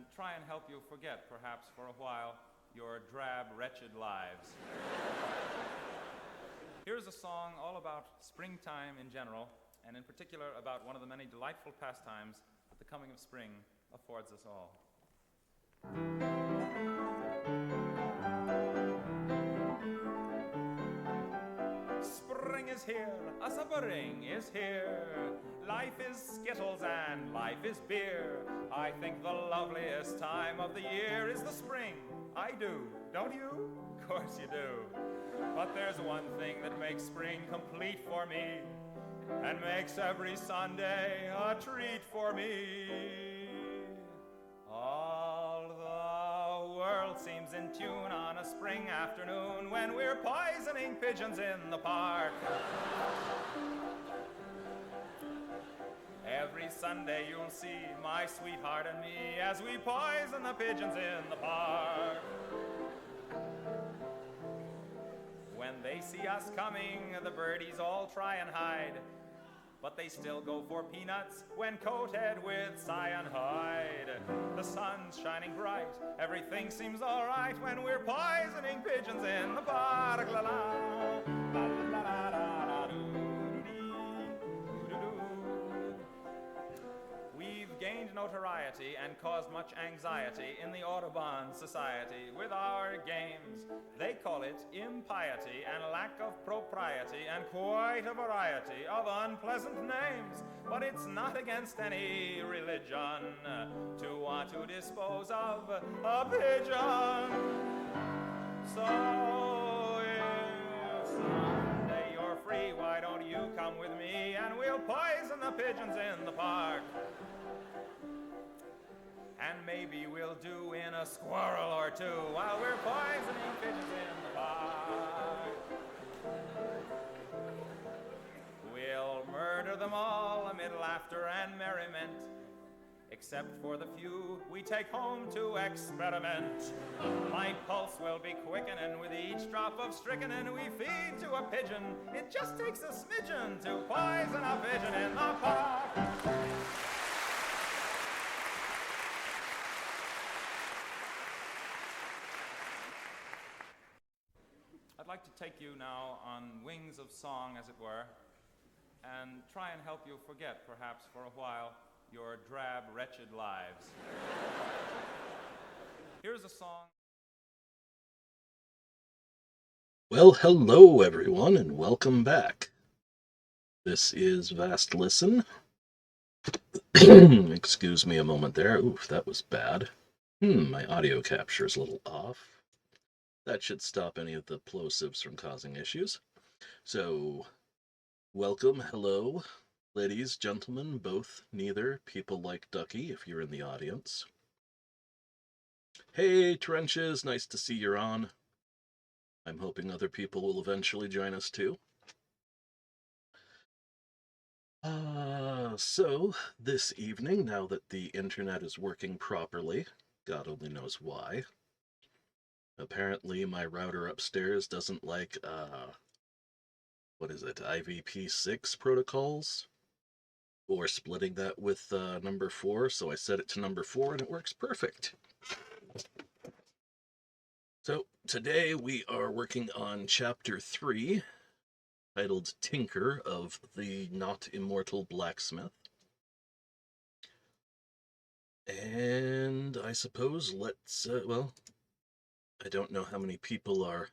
and try and help you forget, perhaps for a while, your drab, wretched lives. Here's a song all about springtime in general, and in particular about one of the many delightful pastimes that the coming of spring affords us all. Spring is here, a spring is here. Life is skittles and life is beer. I think the loveliest time of the year is the spring. I do, don't you? Of course you do. But there's one thing that makes spring complete for me, and makes every Sunday a treat for me. All the world seems in tune on a spring afternoon when we're poisoning pigeons in the park. Every Sunday you'll see my sweetheart and me as we poison the pigeons in the park. When they see us coming, the birdies all try and hide, but they still go for peanuts when coated with cyanide. The sun's shining bright, everything seems all right when we're poisoning pigeons in the park. La la, la la la la, We've gained notoriety and caused much anxiety in the Audubon Society with our games. They call it impiety and lack of propriety and quite a variety of unpleasant names. But it's not against any religion to want to dispose of a pigeon. So if Sunday you're free, why don't you come with me and we'll poison the pigeons in the park. And maybe we'll do in a squirrel or two while we're poisoning pigeons in the park. We'll murder them all amid laughter and merriment, except for the few we take home to experiment. My pulse will be quickening with each drop of strychnine we feed to a pigeon. It just takes a smidgen to poison a pigeon in the park. I'd like to take you now on wings of song, as it were, and try and help you forget, perhaps for a while, your drab, wretched lives. Here's a song. Well, hello everyone, and welcome back. This is Vast Listen. Excuse me a moment there. Oof, that was bad. My audio capture is a little off. That should stop any of the plosives from causing issues. So, welcome, hello, ladies, gentlemen, both, neither, people like Ducky, if you're in the audience. Hey, Trenches, nice to see you're on. I'm hoping other people will eventually join us too. So, this evening, now that the internet is working properly, God only knows why, apparently my router upstairs doesn't like, IVP6 protocols, or splitting that with number 4, so I set it to number 4 and it works perfect. So, today we are working on Chapter 3, titled Tinker of the Not-Immortal Blacksmith. And I suppose let's, I don't know how many people are...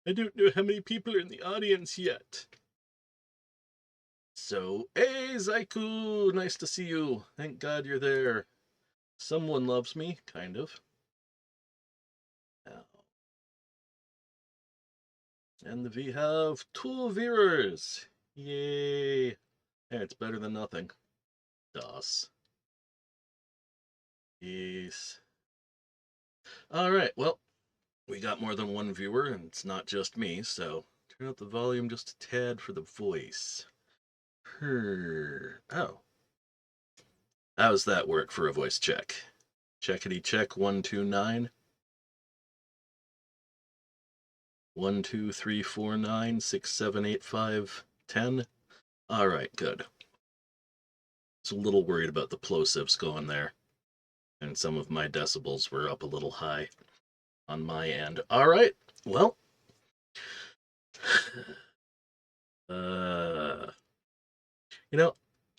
I don't know how many people are in the audience yet. So, hey, Zaiku! Nice to see you. Thank God you're there. Someone loves me, kind of. And we have 2 viewers. Yay. Hey, it's better than nothing. Das. Yes. Alright, well, we got more than 1 viewer, and it's not just me, so turn up the volume just a tad for the voice. Oh. How's that work for a voice check? Checkity check 129. 1, 2, 3, 4, 9, 6, 7, 8, 5, 10. Alright, good. I was a little worried about the plosives going there. And some of my decibels were up a little high on my end. All right, well, I'm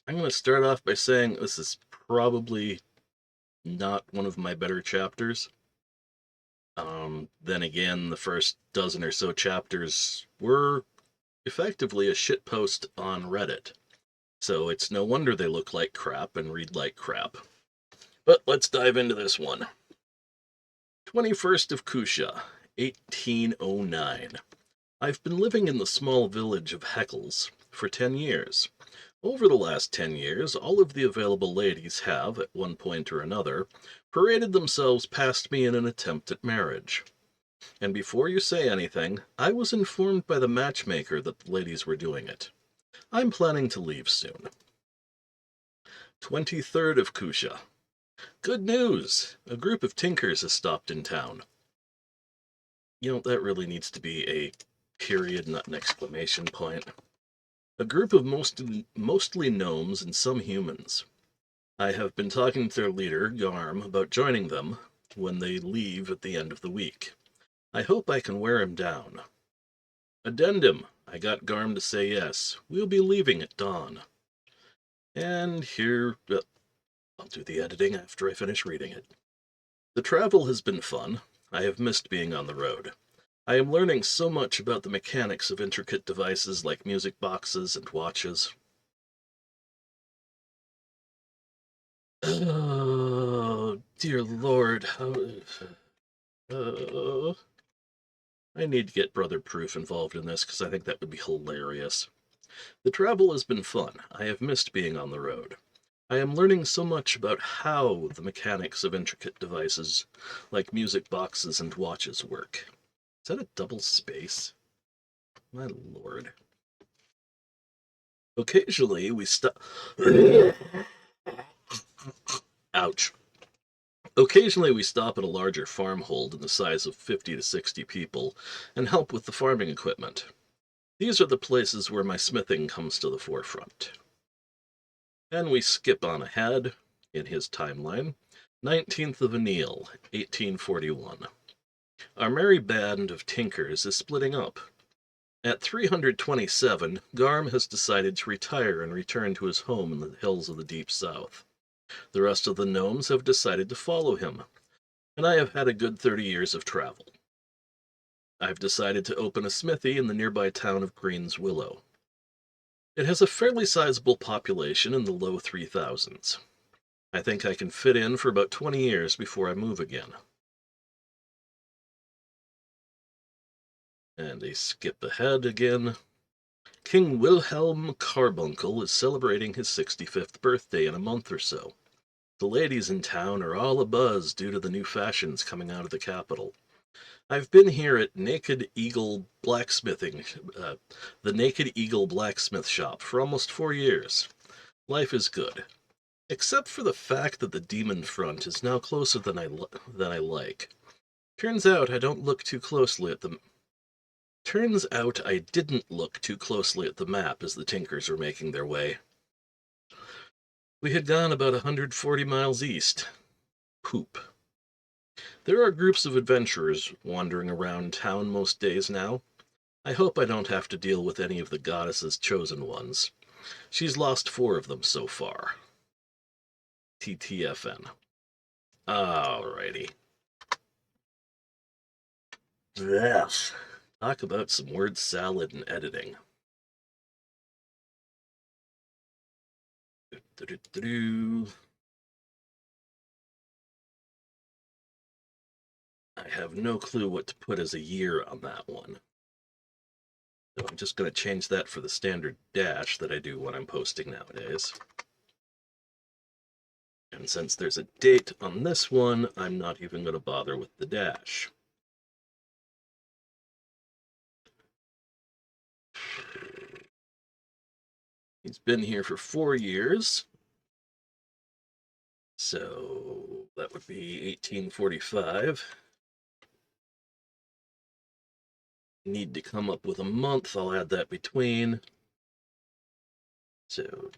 going to start off by saying this is probably not one of my better chapters. Then again, the first dozen or so chapters were effectively a shitpost on Reddit. So it's no wonder they look like crap and read like crap. But let's dive into this one. 21st of Kusha, 1809. I've been living in the small village of Heckles for 10 years. Over the last 10 years, all of the available ladies have, at one point or another, paraded themselves past me in an attempt at marriage. And before you say anything, I was informed by the matchmaker that the ladies were doing it. I'm planning to leave soon. 23rd of Kusha. Good news! A group of tinkers has stopped in town. That really needs to be a period, not an exclamation point. A group of mostly gnomes and some humans. I have been talking to their leader, Garm, about joining them when they leave at the end of the week. I hope I can wear him down. Addendum. I got Garm to say yes. We'll be leaving at dawn. And here, I'll do the editing after I finish reading it. The travel has been fun. I have missed being on the road. I am learning so much about the mechanics of intricate devices like music boxes and watches. Oh, dear Lord. I need to get Brother Proof involved in this because I think that would be hilarious. The travel has been fun. I have missed being on the road. I am learning so much about how the mechanics of intricate devices like music boxes and watches work. Is that a double space? My lord. Occasionally we stop. Ouch. Occasionally we stop at a larger farmhold in the size of 50 to 60 people and help with the farming equipment. These are the places where my smithing comes to the forefront. And we skip on ahead in his timeline. 19th of Anil, 1841. Our merry band of tinkers is splitting up. At 327, Garm has decided to retire and return to his home in the hills of the deep south. The rest of the gnomes have decided to follow him, and I have had a good 30 years of travel. I've decided to open a smithy in the nearby town of Greens Willow. It has a fairly sizable population in the low 3,000s. I think I can fit in for about 20 years before I move again. And they skip ahead again. King Wilhelm Carbuncle is celebrating his 65th birthday in a month or so. The ladies in town are all abuzz due to the new fashions coming out of the capital. I've been here at the Naked Eagle Blacksmith shop for almost 4 years. Life is good, except for the fact that the demon front is now closer than I like. Turns out I didn't look too closely at the map as the Tinkers were making their way. We had gone about 140 miles east. Poop. There are groups of adventurers wandering around town most days now. I hope I don't have to deal with any of the goddess's chosen ones. She's lost 4 of them so far. TTFN. Alrighty. Yes. Talk about some word salad and editing. I have no clue what to put as a year on that one. So I'm just going to change that for the standard dash that I do when I'm posting nowadays. And since there's a date on this one, I'm not even going to bother with the dash. He's been here for 4 years. So that would be 1845. Need to come up with a month. I'll add that between. So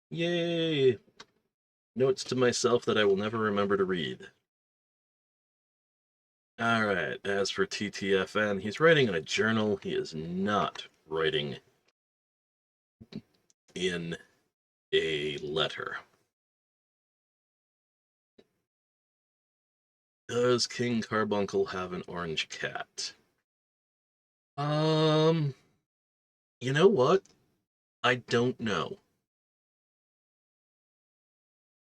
Yay! Notes to myself that I will never remember to read. Alright, as for TTFN, he's writing in a journal. He is not writing in a letter. Does King Carbuncle have an orange cat? You know what? I don't know.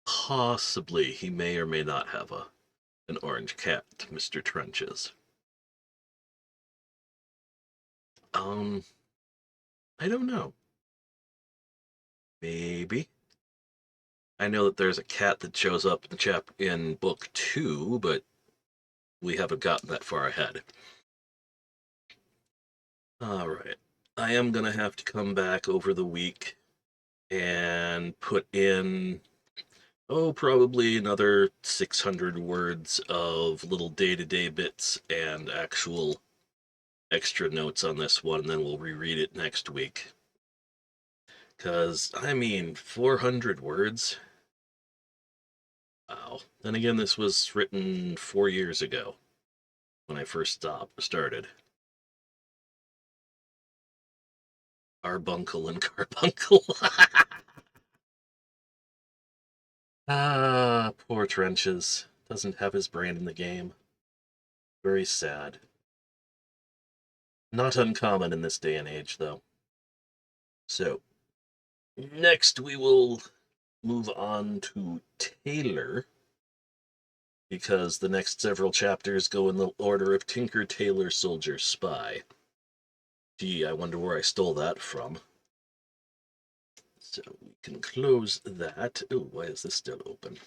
Possibly he may or may not have an orange cat, Mr. Trenches. I don't know. Maybe. I know that there's a cat that shows up in book 2, but we haven't gotten that far ahead. Alright. I am gonna have to come back over the week and put in, probably another 600 words of little day-to-day bits and actual extra notes on this one, and then we'll reread it next week. Because, 400 words? Wow. Then again, this was written 4 years ago when I first started. Arbuncle and Carbuncle. Ah, poor Trenches. Doesn't have his brain in the game. Very sad. Not uncommon in this day and age, though. So, next we will move on to Taylor, because the next several chapters go in the order of Tinker, Tailor, Soldier, Spy. Gee, I wonder where I stole that from. So we can close that. Oh, why is this still open?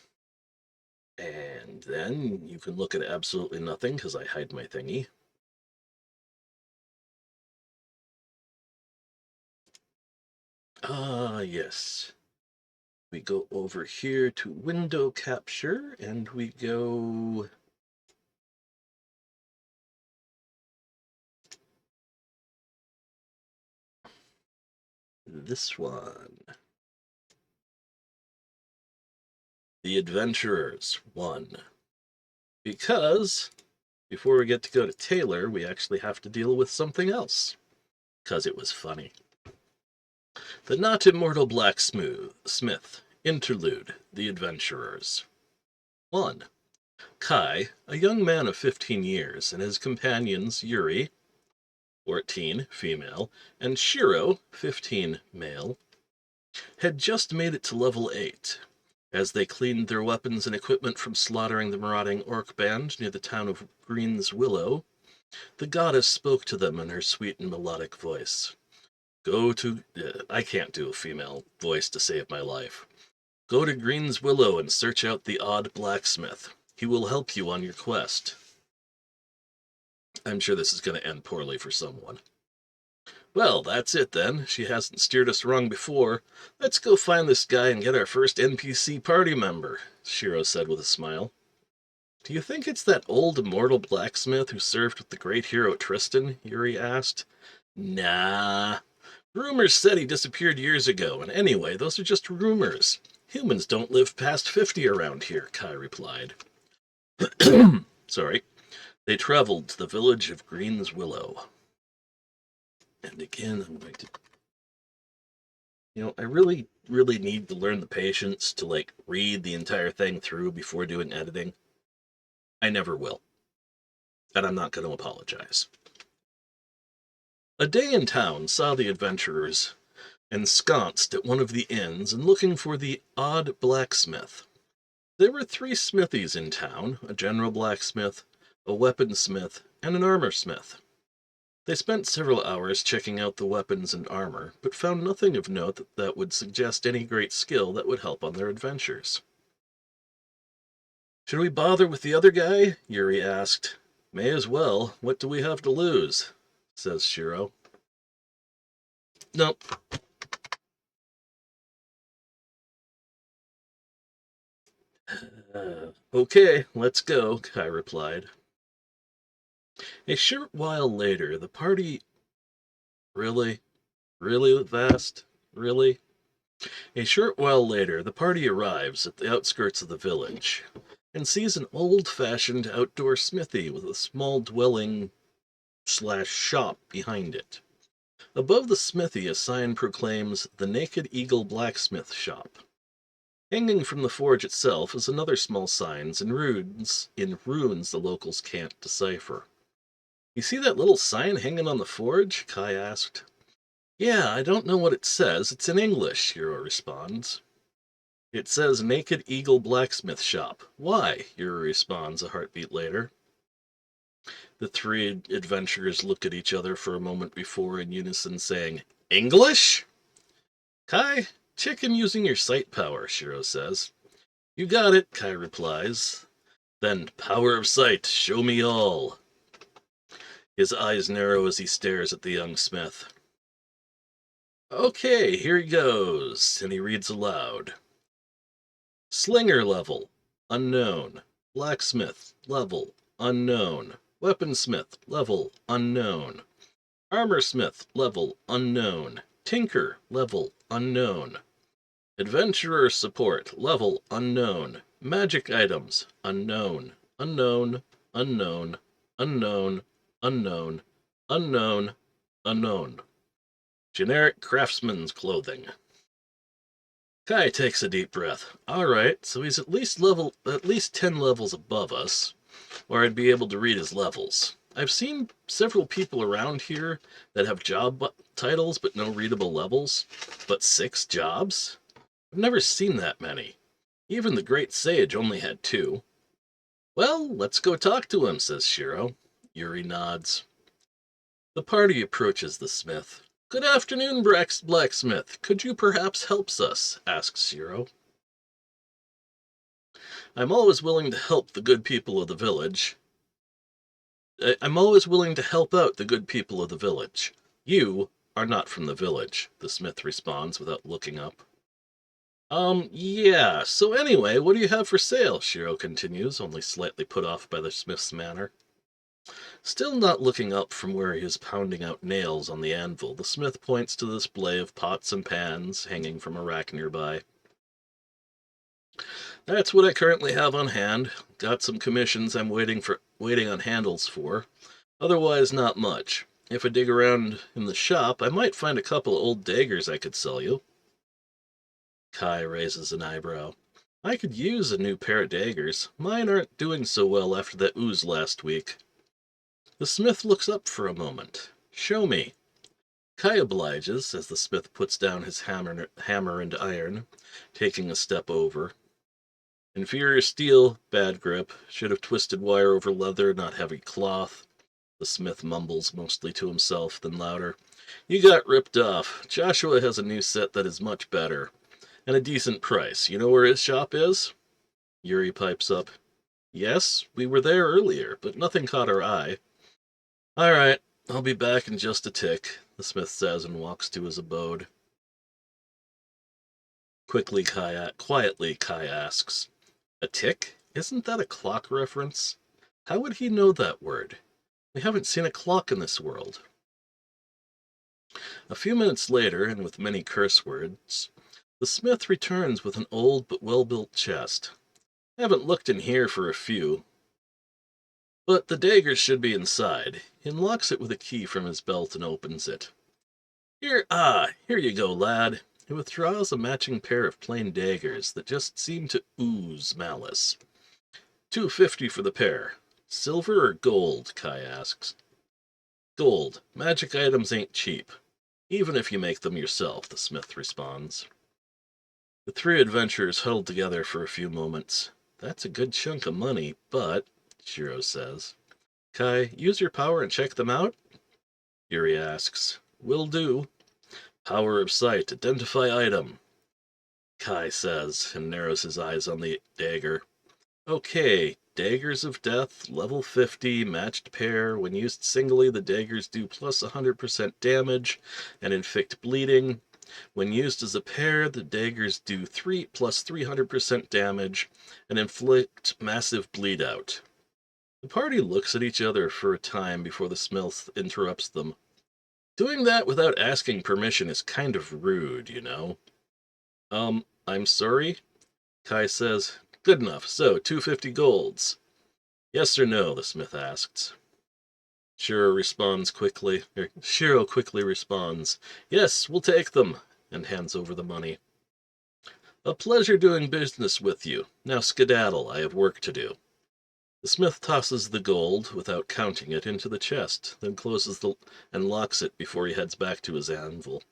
And then you can look at absolutely nothing because I hide my thingy. Yes. We go over here to window capture and we go this one. The Adventurers 1. Because before we get to go to Taylor, we actually have to deal with something else. Because it was funny. The Not-Immortal Blacksmith. Interlude. The Adventurers. 1. Kai, a young man of 15 years, and his companions Yuri, 14, female, and Shiro, 15, male, had just made it to level 8. As they cleaned their weapons and equipment from slaughtering the marauding orc band near the town of Green's Willow, the goddess spoke to them in her sweet and melodic voice. I can't do a female voice to save my life. Go to Green's Willow and search out the odd blacksmith. He will help you on your quest. I'm sure this is going to end poorly for someone. Well, that's it then. She hasn't steered us wrong before. Let's go find this guy and get our first NPC party member, Shiro said with a smile. Do you think it's that old immortal blacksmith who served with the great hero Tristan? Yuri asked. Nah. Rumors said he disappeared years ago, and anyway, those are just rumors. Humans don't live past 50 around here, Kai replied. Sorry. They traveled to the village of Green's Willow. And again, I'm going to... I really, really need to learn the patience to, read the entire thing through before doing editing. I never will. And I'm not going to apologize. A day in town saw the adventurers ensconced at one of the inns and looking for the odd blacksmith. There were 3 smithies in town, a general blacksmith, a weaponsmith, and an armorsmith. They spent several hours checking out the weapons and armor, but found nothing of note that would suggest any great skill that would help on their adventures. Should we bother with the other guy? Yuri asked. May as well. What do we have to lose? Says Shiro. Nope. Okay, let's go, Kai replied. A short while later, the party... Really? Really, Vast? Really? A short while later, the party arrives at the outskirts of the village and sees an old-fashioned outdoor smithy with a small dwelling/shop behind it. Above the smithy, a sign proclaims the Naked Eagle Blacksmith Shop. Hanging from the forge itself is another small sign in runes the locals can't decipher. You see that little sign hanging on the forge? Kai asked. Yeah, I don't know what it says. It's in English, Hiro responds. It says Naked Eagle Blacksmith Shop. Why? Hiro responds a heartbeat later. The three adventurers look at each other for a moment before in unison saying, English? Kai, check him using your sight power, Shiro says. You got it, Kai replies. Then, power of sight, show me all. His eyes narrow as he stares at the young smith. Okay, here he goes, and he reads aloud. Slinger level, unknown. Blacksmith level, unknown. Weaponsmith level, unknown. Armorsmith level, unknown. Tinker level, unknown. Adventurer support level, unknown. Magic items, unknown. Unknown, unknown, unknown, unknown, unknown, unknown. Generic craftsman's clothing. Kai takes a deep breath. Alright, so he's at least 10 levels above us, or I'd be able to read his levels. I've seen several people around here that have job titles but no readable levels, but 6 jobs? I've never seen that many. Even the Great Sage only had 2. Well, let's go talk to him, says Shiro. Yuri nods. The party approaches the smith. Good afternoon, Blacksmith. Could you perhaps help us? Asks Shiro. I'm always willing to help the good people of the village. I'm always willing to help out the good people of the village. You are not from the village, the smith responds without looking up. Yeah, so anyway, what do you have for sale? Shiro continues, only slightly put off by the smith's manner. Still not looking up from where he is pounding out nails on the anvil, the smith points to the display of pots and pans hanging from a rack nearby. That's what I currently have on hand. Got some commissions I'm waiting on handles for. Otherwise, not much. If I dig around in the shop, I might find a couple of old daggers I could sell you. Kai raises an eyebrow. I could use a new pair of daggers. Mine aren't doing so well after that ooze last week. The smith looks up for a moment. Show me. Kai obliges as the smith puts down his hammer and iron, taking a step over. Inferior steel, bad grip, should have twisted wire over leather, not heavy cloth. The smith mumbles mostly to himself, then louder. You got ripped off. Joshua has a new set that is much better. And a decent price. You know where his shop is? Yuri pipes up. Yes, we were there earlier, but nothing caught our eye. All right, I'll be back in just a tick, the smith says and walks to his abode. Quietly, Kai asks, a tick? Isn't that a clock reference? How would he know that word? We haven't seen a clock in this world. A few minutes later, and with many curse words, the smith returns with an old but well-built chest. I haven't looked in here for a few, but the daggers should be inside. He unlocks it with a key from his belt and opens it. Here you go, lad. He withdraws a matching pair of plain daggers that just seem to ooze malice. $2.50 for the pair. Silver or gold? Kai asks. Gold. Magic items ain't cheap, even if you make them yourself, the smith responds. The 3 adventurers huddled together for a few moments. That's a good chunk of money, but, Shiro says. Kai, use your power and check them out? Yuri asks. Will do. Power of sight, identify item. Kai says, and narrows his eyes on the dagger. Okay, daggers of death, level 50, matched pair. When used singly, the daggers do plus 100% damage and inflict bleeding. When used as a pair, the daggers do 3 plus 300% damage and inflict massive bleed out. The party looks at each other for a time before the smith interrupts them. Doing that without asking permission is kind of rude, you know. I'm sorry? Kai says, good enough, so 250 golds. Yes or no, the smith asks. Shiro quickly responds, yes, we'll take them, and hands over the money. A pleasure doing business with you. Now skedaddle, I have work to do. The smith tosses the gold, without counting it, into the chest, then and locks it before he heads back to his anvil.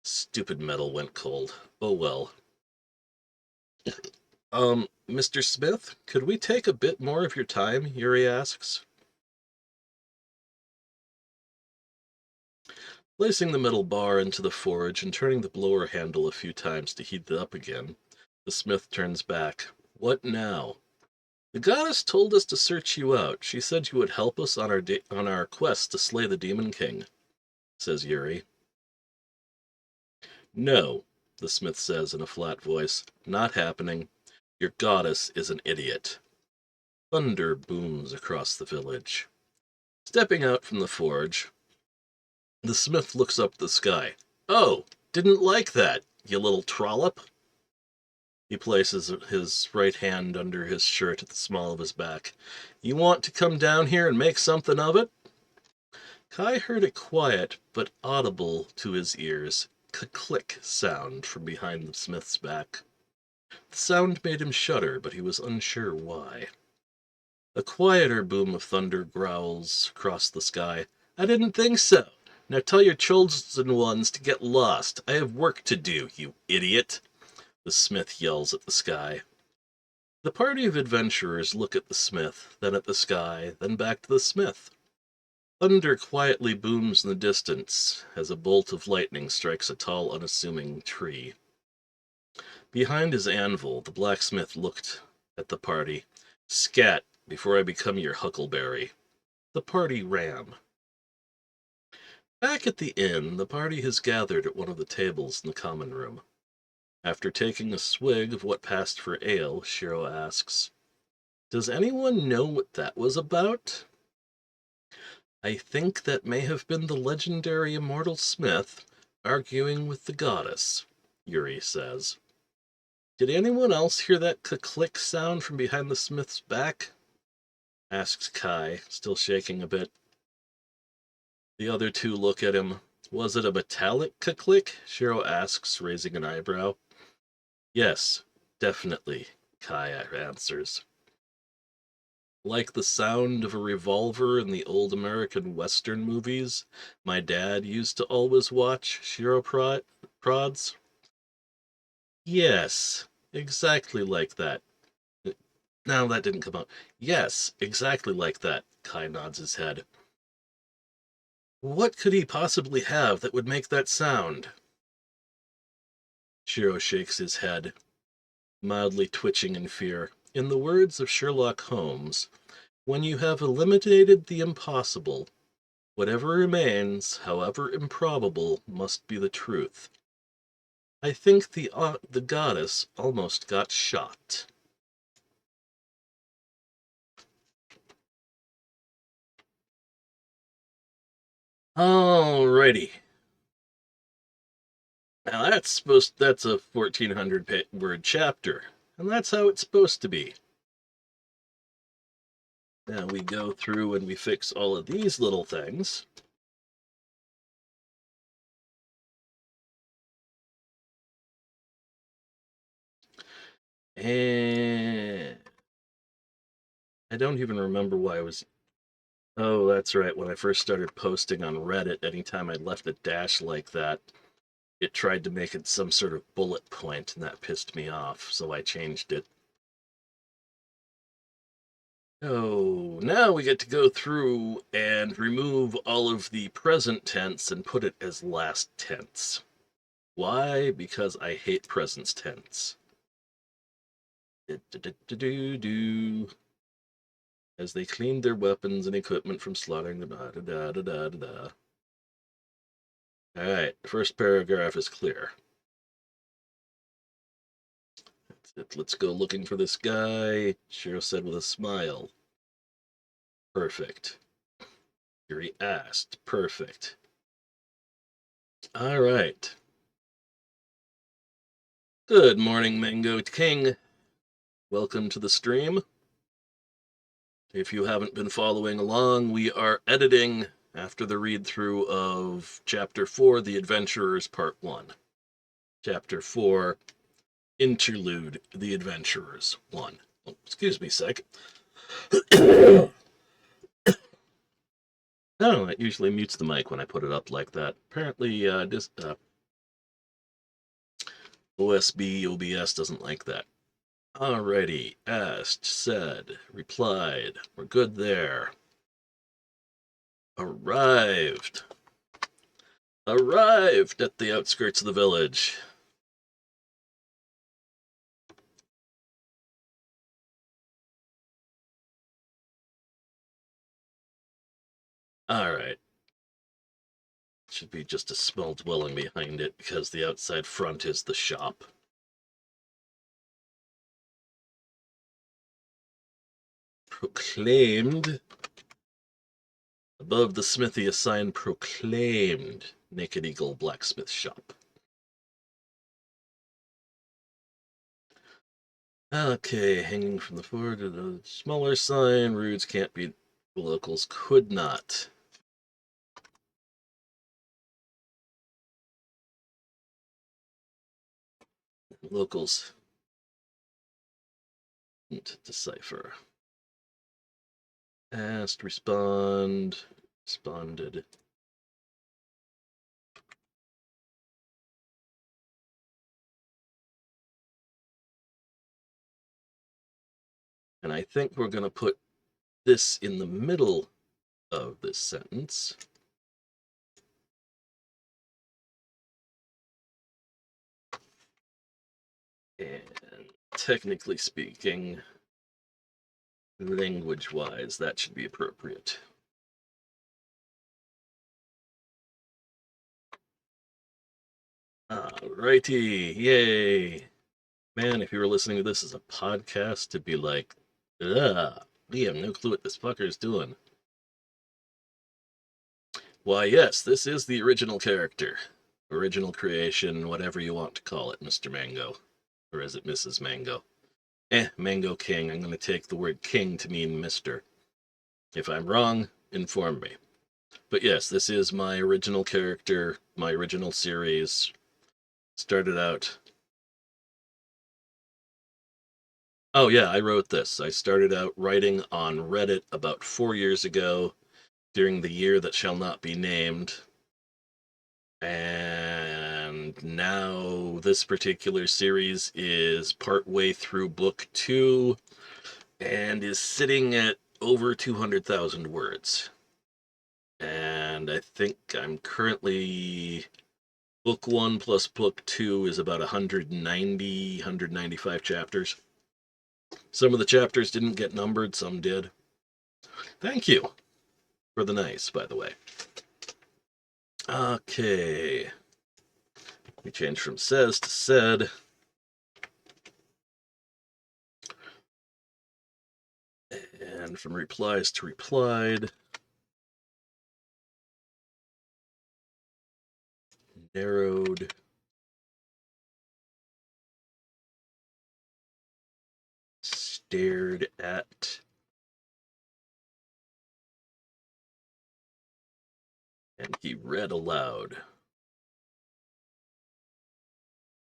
Stupid metal went cold. Oh well. Mr. Smith, could we take a bit more of your time? Yuri asks. Placing the metal bar into the forge and turning the blower handle a few times to heat it up again, the smith turns back. What now? The goddess told us to search you out. She said you would help us on our quest to slay the Demon King, says Yuri. No, the smith says in a flat voice. Not happening. Your goddess is an idiot. Thunder booms across the village. Stepping out from the forge, the smith looks up at the sky. Oh, didn't like that, you little trollop. He places his right hand under his shirt at the small of his back. You want to come down here and make something of it? Kai heard a quiet but audible to his ears click sound from behind the smith's back. The sound made him shudder, but he was unsure why. A quieter boom of thunder growls across the sky. I didn't think so. Now tell your chosen ones to get lost. I have work to do, you idiot. The smith yells at the sky. The party of adventurers look at the smith, then at the sky, then back to the smith. Thunder quietly booms in the distance as a bolt of lightning strikes a tall, unassuming tree. Behind his anvil, the blacksmith looked at the party. Scat, before I become your huckleberry. The party ran. Back at the inn, the party has gathered at one of the tables in the common room. After taking a swig of what passed for ale, Shiro asks, does anyone know what that was about? I think that may have been the legendary immortal smith arguing with the goddess, Yuri says. Did anyone else hear that click sound from behind the smith's back? Asks Kai, still shaking a bit. The other two look at him. Was it a metallic click? Shiro asks, raising an eyebrow. Yes, definitely, Kai answers. Like the sound of a revolver in the old American Western movies my dad used to always watch, Shiro prods. Yes, exactly like that. No, that didn't come out. Yes, exactly like that, Kai nods his head. What could he possibly have that would make that sound? Shiro shakes his head, mildly twitching in fear. In the words of Sherlock Holmes, when you have eliminated the impossible, whatever remains, however improbable, must be the truth. I think the goddess almost got shot. Alrighty. Now that's a 1400 word chapter, and that's how it's supposed to be. Now we go through and we fix all of these little things. And I don't even remember why I was. Oh, that's right. When I first started posting on Reddit, anytime I left a dash like that, it tried to make it some sort of bullet point, and that pissed me off, so I changed it. Oh, now we get to go through and remove all of the present tense and put it as last tense. Why? Because I hate present tense. As they cleaned their weapons and equipment from slaughtering the Alright, the first paragraph is clear. Let's go looking for this guy, Shiro said with a smile. Perfect. Yuri asked. Perfect. Alright. Good morning, Mango King. Welcome to the stream. If you haven't been following along, we are editing after the read-through of Chapter 4, The Adventurers Part 1. Chapter 4, Interlude, The Adventurers 1. Oh, excuse me a sec. Oh, it usually mutes the mic when I put it up like that. Apparently, OSB, OBS doesn't like that. Alrighty, asked, said, replied, we're good there. Arrived at the outskirts of the village. Alright. Should be just a small dwelling behind it because the outside front is the shop. Proclaimed. Above the smithy, a sign proclaimed Naked Eagle Blacksmith Shop. Okay, hanging from the floor to the smaller sign. Rudes can't beat the locals. Could not. Locals. Decipher. Asked, responded. And I think we're going to put this in the middle of this sentence. And technically speaking, language-wise, that should be appropriate. Alrighty, yay. Man, if you were listening to this as a podcast, to be like, ugh, we have no clue what this fucker is doing. Why, yes, this is the original character. Original creation, whatever you want to call it, Mr. Mango. Or is it Mrs. Mango? Mango King. I'm going to take the word king to mean Mr. If I'm wrong, inform me. But yes, this is my original character, my original series. Started out... Oh yeah, I wrote this. I started out writing on Reddit about 4 years ago, during the year that shall not be named. And now this particular series is partway through book 2 and is sitting at over 200,000 words. And I think I'm currently... Book 1 plus book 2 is about 195 chapters. Some of the chapters didn't get numbered, some did. Thank you for the nice, by the way. Okay. We change from says to said. And from replies to replied. Narrowed. Stared at. And he read aloud.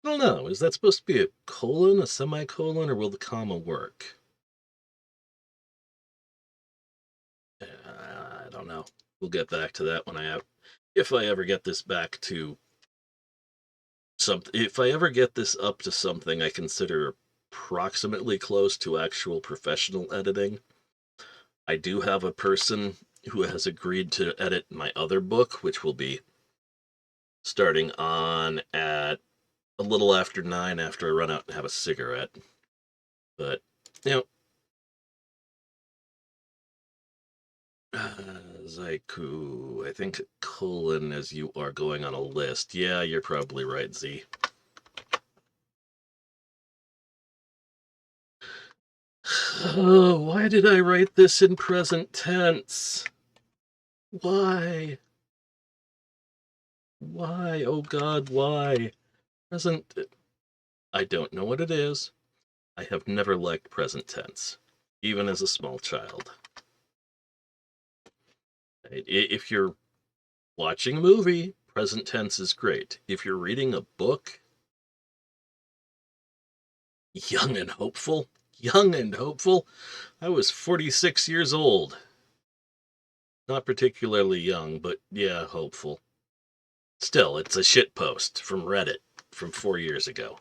I don't know, is that supposed to be a colon, a semicolon, or will the comma work? I don't know. We'll get back to that when if I ever get this back to something. If I ever get this up to something I consider approximately close to actual professional editing. I do have a person who has agreed to edit my other book, which will be starting on at a little after 9 after I run out and have a cigarette. But, you know, Zaiku, I think colon as you are going on a list. Yeah, you're probably right, Z. Oh, why did I write this in present tense? Why? Why? Oh God, why? Present... I don't know what it is. I have never liked present tense, even as a small child. If you're watching a movie, present tense is great. If you're reading a book, young and hopeful, young and hopeful. I was 46 years old. Not particularly young, but yeah, hopeful. Still, it's a shit post from Reddit from 4 years ago.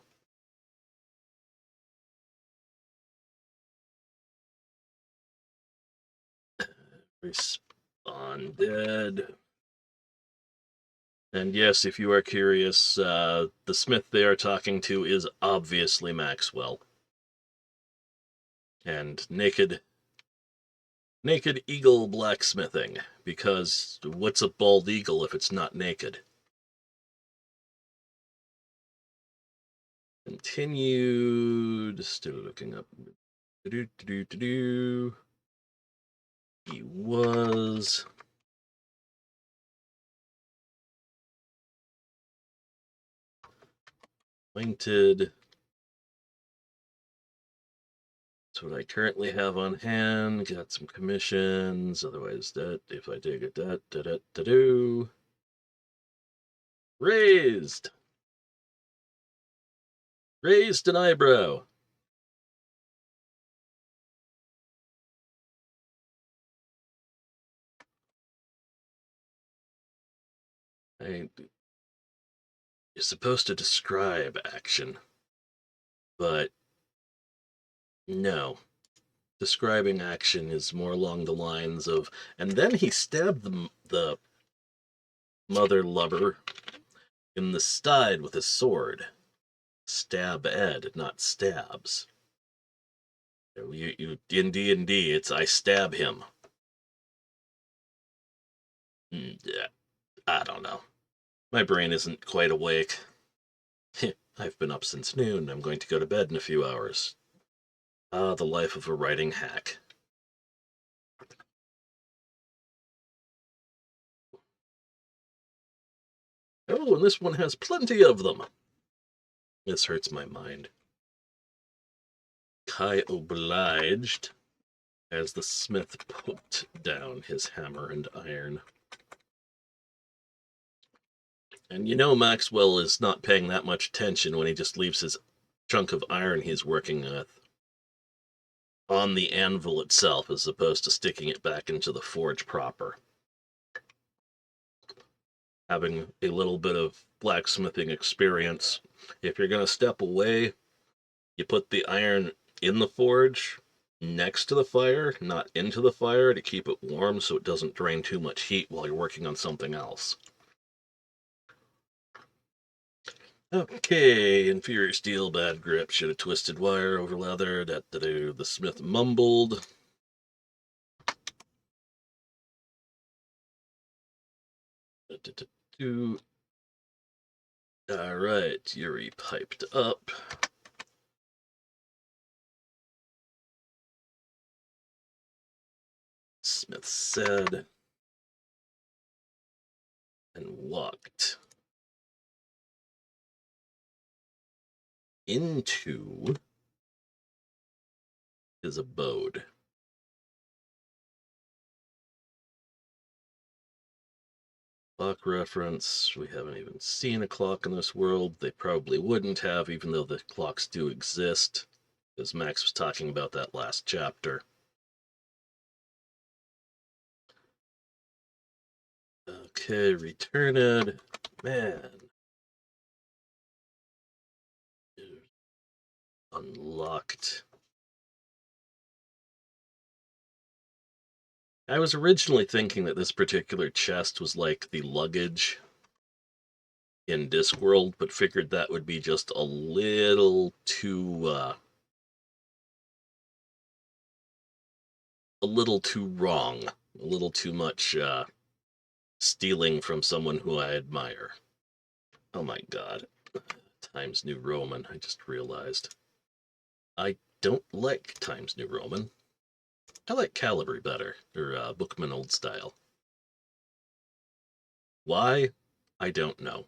Responded. And yes, if you are curious, the smith they are talking to is obviously Maxwell. And naked eagle blacksmithing, because what's a bald eagle if it's not naked? Continued. Still looking up. He was appointed. That's what I currently have on hand. Got some commissions. Otherwise, that if I dig at that, raised an eyebrow. You're supposed to describe action, but no. Describing action is more along the lines of, and then he stabbed the mother lover in the side with a sword. Stab Ed, not stabs. You in D&D, it's I stab him. Yeah, I don't know. My brain isn't quite awake. I've been up since noon. I'm going to go to bed in a few hours. Ah, the life of a writing hack. Oh, and this one has plenty of them. This hurts my mind. Kai obliged as the smith put down his hammer and iron. And you know Maxwell is not paying that much attention when he just leaves his chunk of iron he's working with on the anvil itself as opposed to sticking it back into the forge proper. Having a little bit of blacksmithing experience, if you're going to step away, you put the iron in the forge next to the fire, not into the fire, to keep it warm so it doesn't drain too much heat while you're working on something else. Okay, inferior steel, bad grip, should have twisted wire over leather, the smith mumbled. Alright, Yuri piped up. Smith said, and walked into his abode. Clock reference, we haven't even seen a clock in this world. They probably wouldn't have, even though the clocks do exist, as Max was talking about that last chapter. Okay, returned. Man. Unlocked. I was originally thinking that this particular chest was like the luggage in Discworld, but figured that would be just a little too wrong, a little too much stealing from someone who I admire. Oh my god. Times New Roman, I just realized. I don't like Times New Roman. I like Calibri better, or Bookman Old Style. Why? I don't know.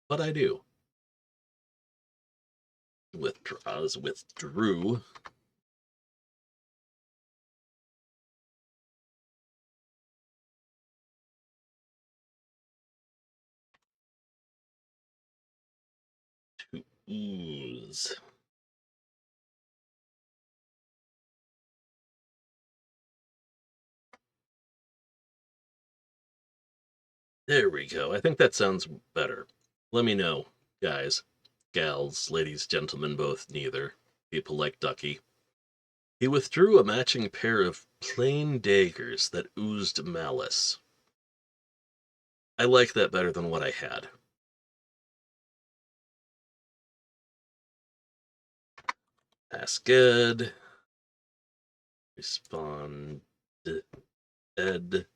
But I do. withdrew. To ooze. There we go. I think that sounds better. Let me know, guys, gals, ladies, gentlemen, both, neither. People like Ducky. He withdrew a matching pair of plain daggers that oozed malice. I like that better than what I had. Ask Ed. Respond Ed.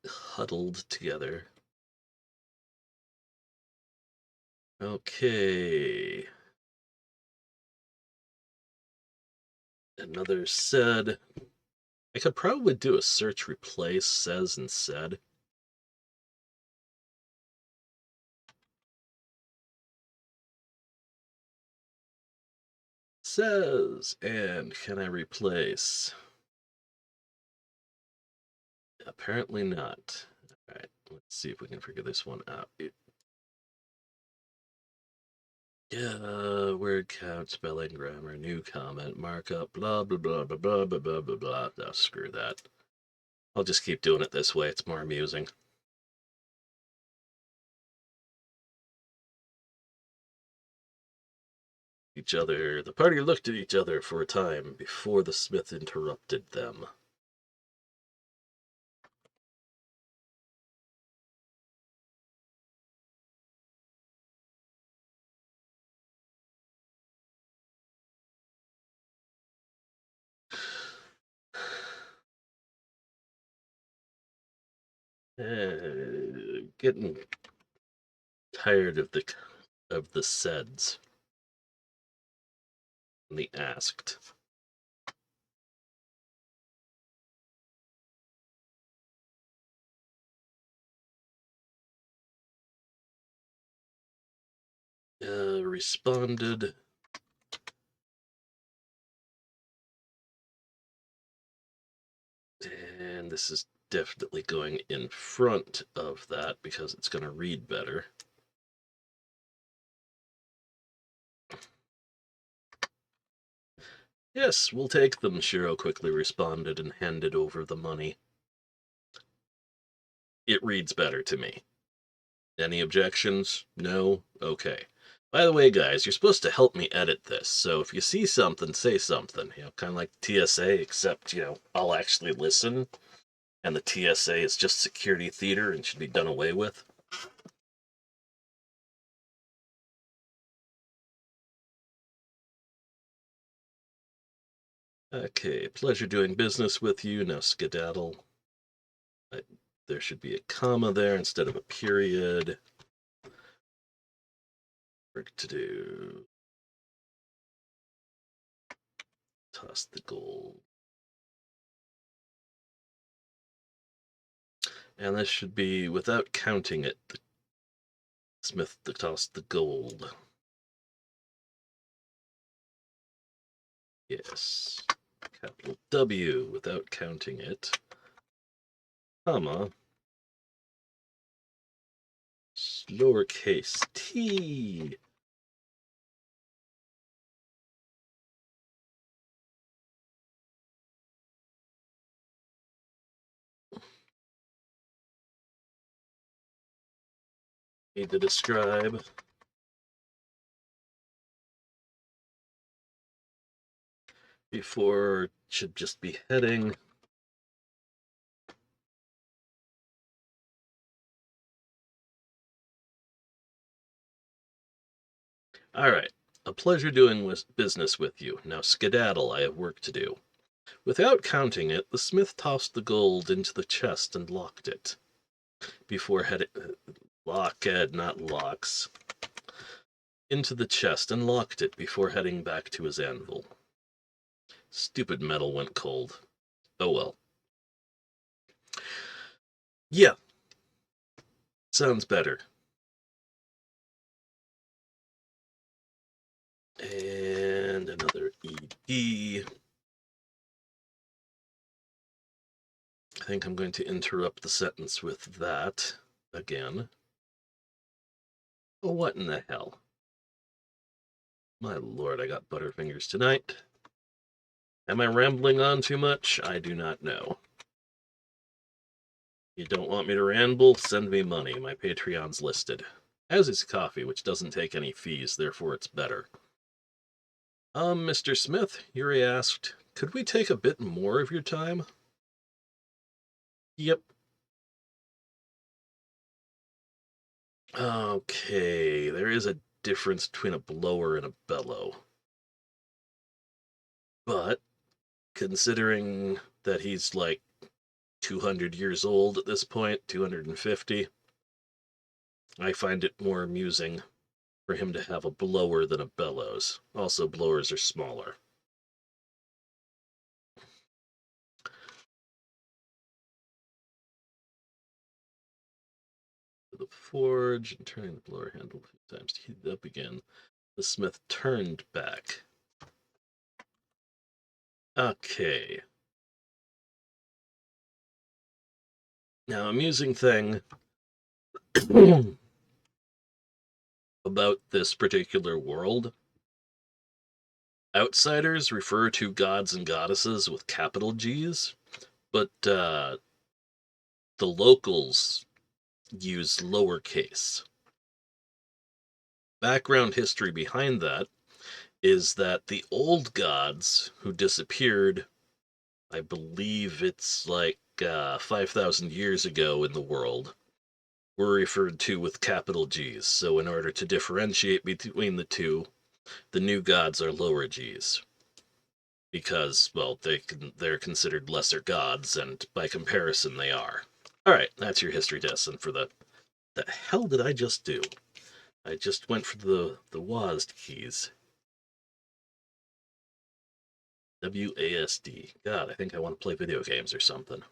Huddled together. Okay. Another said. I could probably do a search replace says and said. Says, and can I replace? Apparently not. All right, let's see if we can figure this one out. Yeah, word count, spelling, grammar, new comment, markup, blah, blah, blah, blah, blah, blah, blah, blah, blah. Oh, screw that. I'll just keep doing it this way. It's more amusing. Each other. The party looked at each other for a time before the smith interrupted them. Getting tired of the saids and the asked. Responded. And this is definitely going in front of that because it's going to read better. Yes, we'll take them, Shiro quickly responded and handed over the money. It reads better to me. Any objections? No? Okay. By the way, guys, you're supposed to help me edit this, so if you see something, say something. You know, kind of like TSA, except, I'll actually listen, and the TSA is just security theater and should be done away with. Okay, pleasure doing business with you. Now skedaddle. There should be a comma there instead of a period. Work to do. Toss the gold. And this should be without counting it. The smith to toss the gold. Yes. Capital W without counting it. Comma. Lowercase t. Need to describe. Before should just be heading. All right. A pleasure doing business with you. Now skedaddle, I have work to do. Without counting it, the smith tossed the gold into the chest and locked it. Before heading... Locked, not locks. Into the chest and locked it before heading back to his anvil. Stupid metal went cold. Oh well. Yeah, sounds better. And another ED. I think I'm going to interrupt the sentence with that again. Oh, what in the hell? My lord, I got butterfingers tonight. Am I rambling on too much? I do not know. You don't want me to ramble? Send me money. My Patreon's listed. As is coffee, which doesn't take any fees, therefore it's better. Mr. Smith, Yuri asked, could we take a bit more of your time? Yep. Okay, there is a difference between a blower and a bellow. But, considering that he's like 200 years old at this point, 250, I find it more amusing for him to have a blower than a bellows. Also, blowers are smaller. The forge and turning the blower handle a few times to heat it up again. The smith turned back. Okay. Now, amusing thing about this particular world, outsiders refer to gods and goddesses with capital G's, but the locals use lowercase. Background history behind that is that the old gods who disappeared, I believe it's like 5,000 years ago in the world, were referred to with capital G's. So in order to differentiate between the two, the new gods are lower G's. Because, well, they're considered lesser gods, and by comparison they are. Alright, that's your history lesson for the hell did I just do? I just went for the WASD keys. WASD. God, I think I want to play video games or something.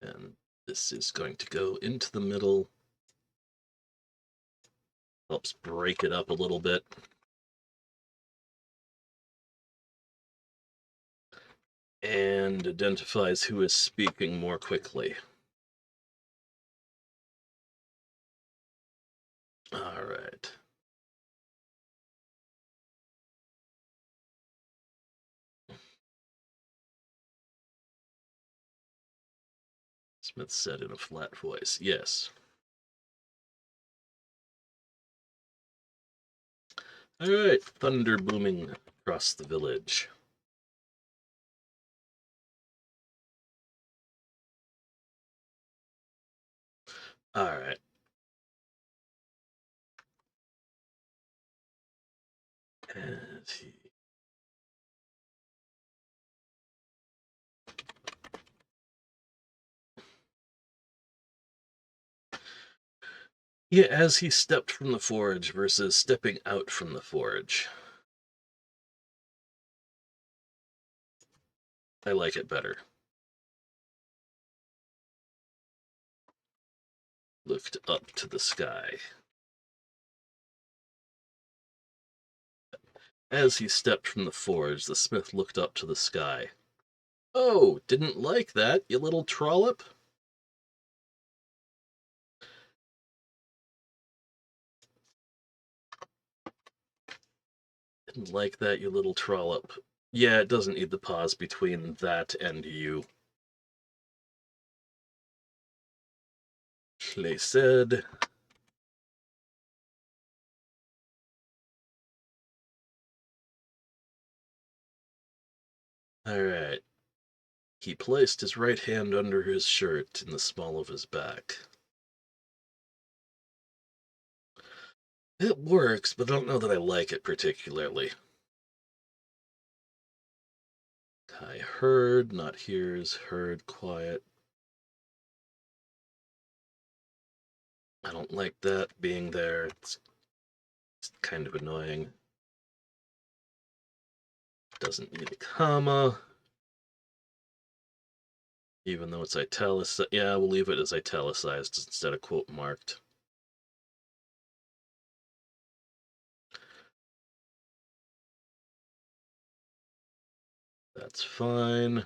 And this is going to go into the middle. Helps break it up a little bit. And identifies who is speaking more quickly. All right. Smith said in a flat voice, yes. All right, thunder booming across the village. All right. Yeah, as he stepped from the forge versus stepping out from the forge. I like it better. Looked up to the sky. As he stepped from the forge, the smith looked up to the sky. Oh, didn't like that, you little trollop? Didn't like that, you little trollop. Yeah, it doesn't need the pause between that and you. Schley said. Alright. He placed his right hand under his shirt in the small of his back. It works, but I don't know that I like it particularly. I heard, not hears, heard, quiet. I don't like that being there. It's kind of annoying. Doesn't need a comma. Even though it's italicized. Yeah, we'll leave it as italicized instead of quote marked. That's fine.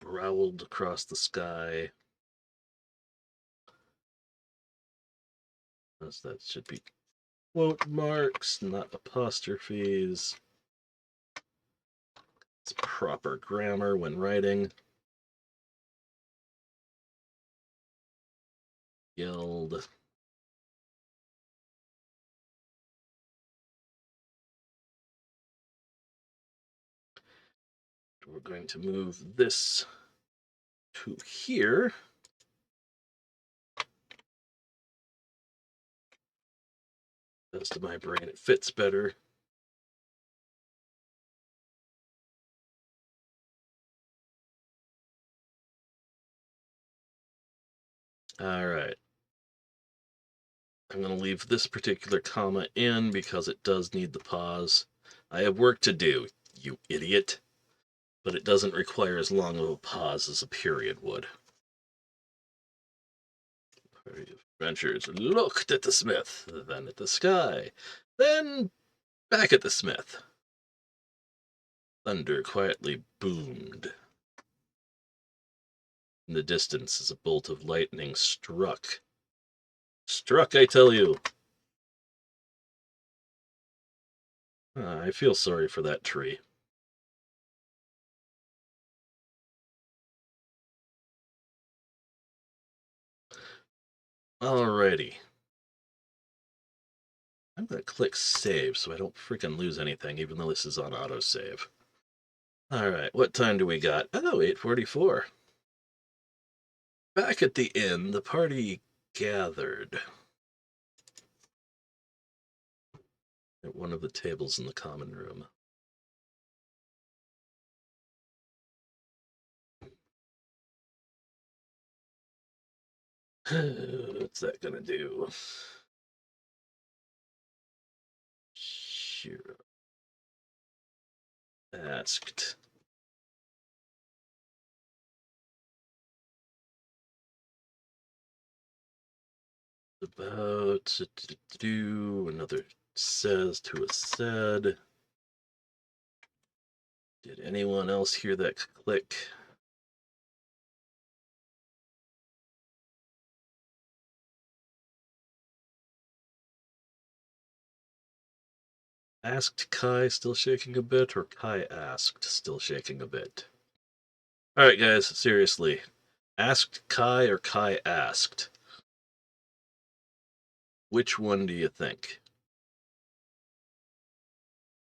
Growled across the sky. As that should be quote marks, not apostrophes. It's proper grammar when writing. Yelled. We're going to move this to here. Best of my brain, it fits better. All right. I'm going to leave this particular comma in because it does need the pause. I have work to do, you idiot. But it doesn't require as long of a pause as a period would. Party of adventurers looked at the smith, then at the sky, then back at the smith. Thunder quietly boomed. In the distance, as a bolt of lightning struck. Struck, I tell you! I feel sorry for that tree. Alrighty. I'm going to click save so I don't freaking lose anything, even though this is on autosave. Alright, what time do we got? Oh, 8:44. Back at the inn, the party gathered at one of the tables in the common room. What's that gonna do? Sure. Asked. About to do. Another says to a said. Did anyone else hear that click? Asked Kai, still shaking a bit, or Kai asked, still shaking a bit? Alright, guys, seriously. Asked Kai or Kai asked? Which one do you think?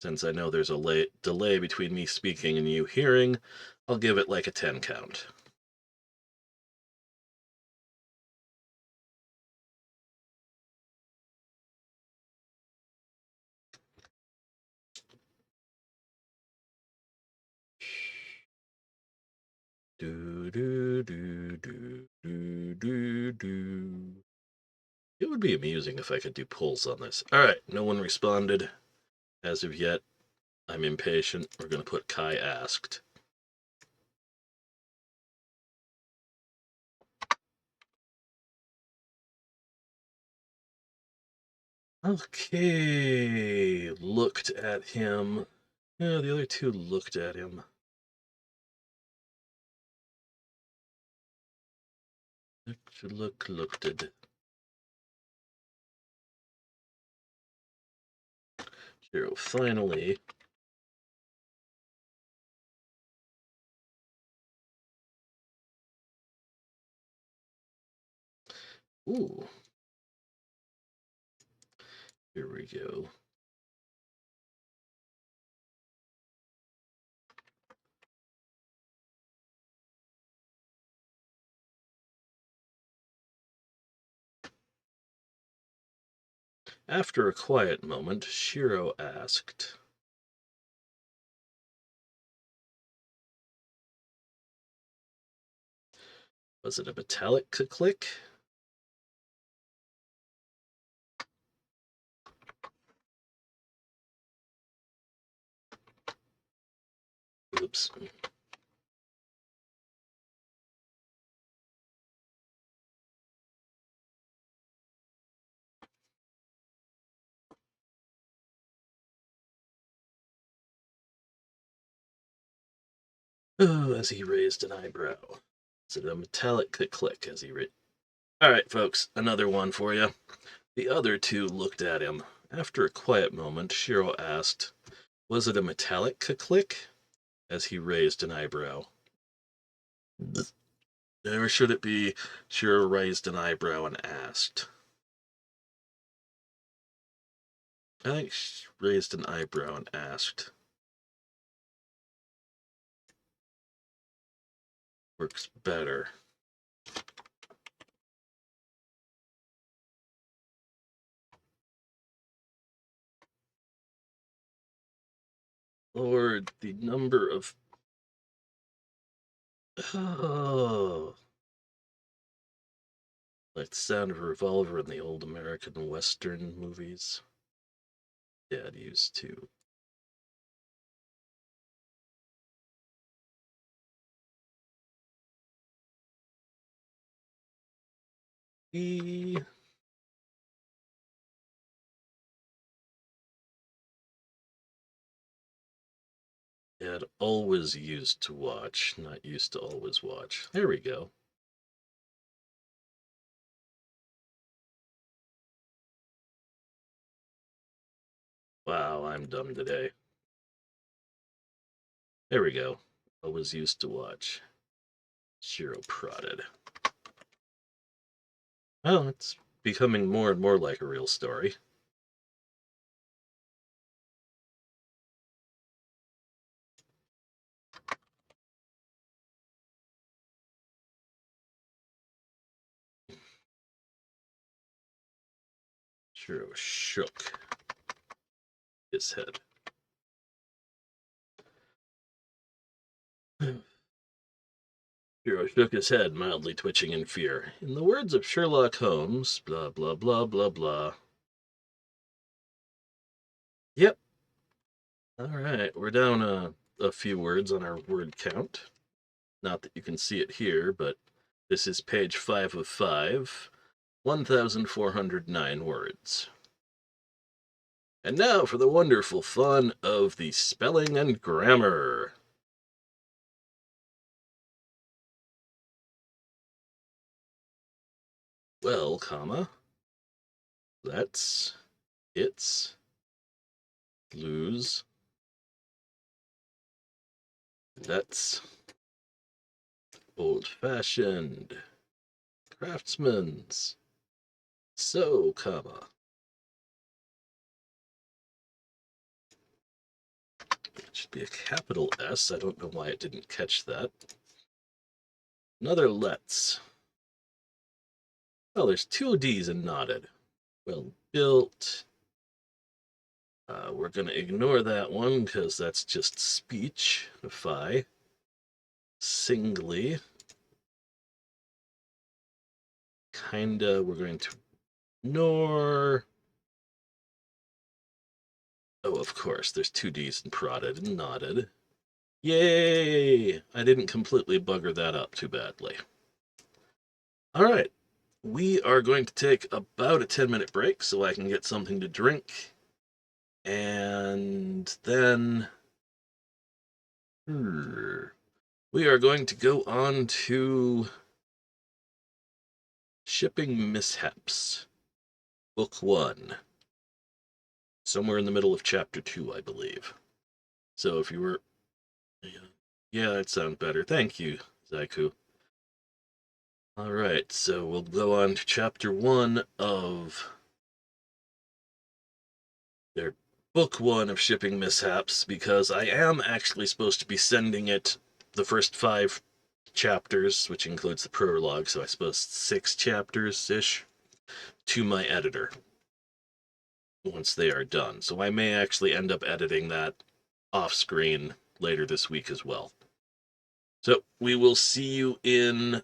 Since I know there's a delay between me speaking and you hearing, I'll give it like a 10 count. Do do do do do do do. It would be amusing if I could do pulls on this. All right, no one responded as of yet. I'm impatient. We're gonna put Kai asked. Okay, looked at him. Yeah, the other two looked at him. Looked at. Hero finally. Ooh. Here we go. After a quiet moment, Shiro asked, was it a metallic click? Oops. Oh, as he raised an eyebrow. Is it a metallic click as he read? All right, folks, another one for you. The other two looked at him. After a quiet moment, Shiro asked, "Was it a metallic click?" as he raised an eyebrow. Or should it be, Shiro raised an eyebrow and asked? I think she raised an eyebrow and asked. Works better. Lord, the number of... Oh. Like the sound of a revolver in the old American Western movies. Dad used to. He... Dad always used to watch, not used to always watch. There we go. Wow, I'm dumb today. There we go. Always used to watch. Shiro prodded. Well, it's becoming more and more like a real story. Shiro shook his head. Shiro shook his head, mildly twitching in fear. In the words of Sherlock Holmes, blah, blah, blah, blah, blah. Yep. All right, we're down a few words on our word count. Not that you can see it here, but this is page 5 of 5, 1,409 words. And now for the wonderful fun of the spelling and grammar. Well, comma, let's, it's, lose, that's, old-fashioned, craftsman's, so, comma. It should be a capital S. I don't know why it didn't catch that. Another let's. Oh, there's two D's in knotted. Well built. We're going to ignore that one because that's just speech. Phi. Singly. Kinda. We're going to ignore. Oh, of course. There's two D's in prodded and knotted. Yay! I didn't completely bugger that up too badly. All right. We are going to take about a 10-minute break so I can get something to drink. And then we are going to go on to Shipping Mishaps, Book 1. Somewhere in the middle of Chapter 2, I believe. So if you were... Yeah, that sounds better. Thank you, Zaiku. Alright, so we'll go on to Chapter 1 of their Book 1 of Shipping Mishaps, because I am actually supposed to be sending it the first 5 chapters, which includes the prologue, so I suppose 6 chapters-ish, to my editor once they are done. So I may actually end up editing that off-screen later this week as well. So we will see you in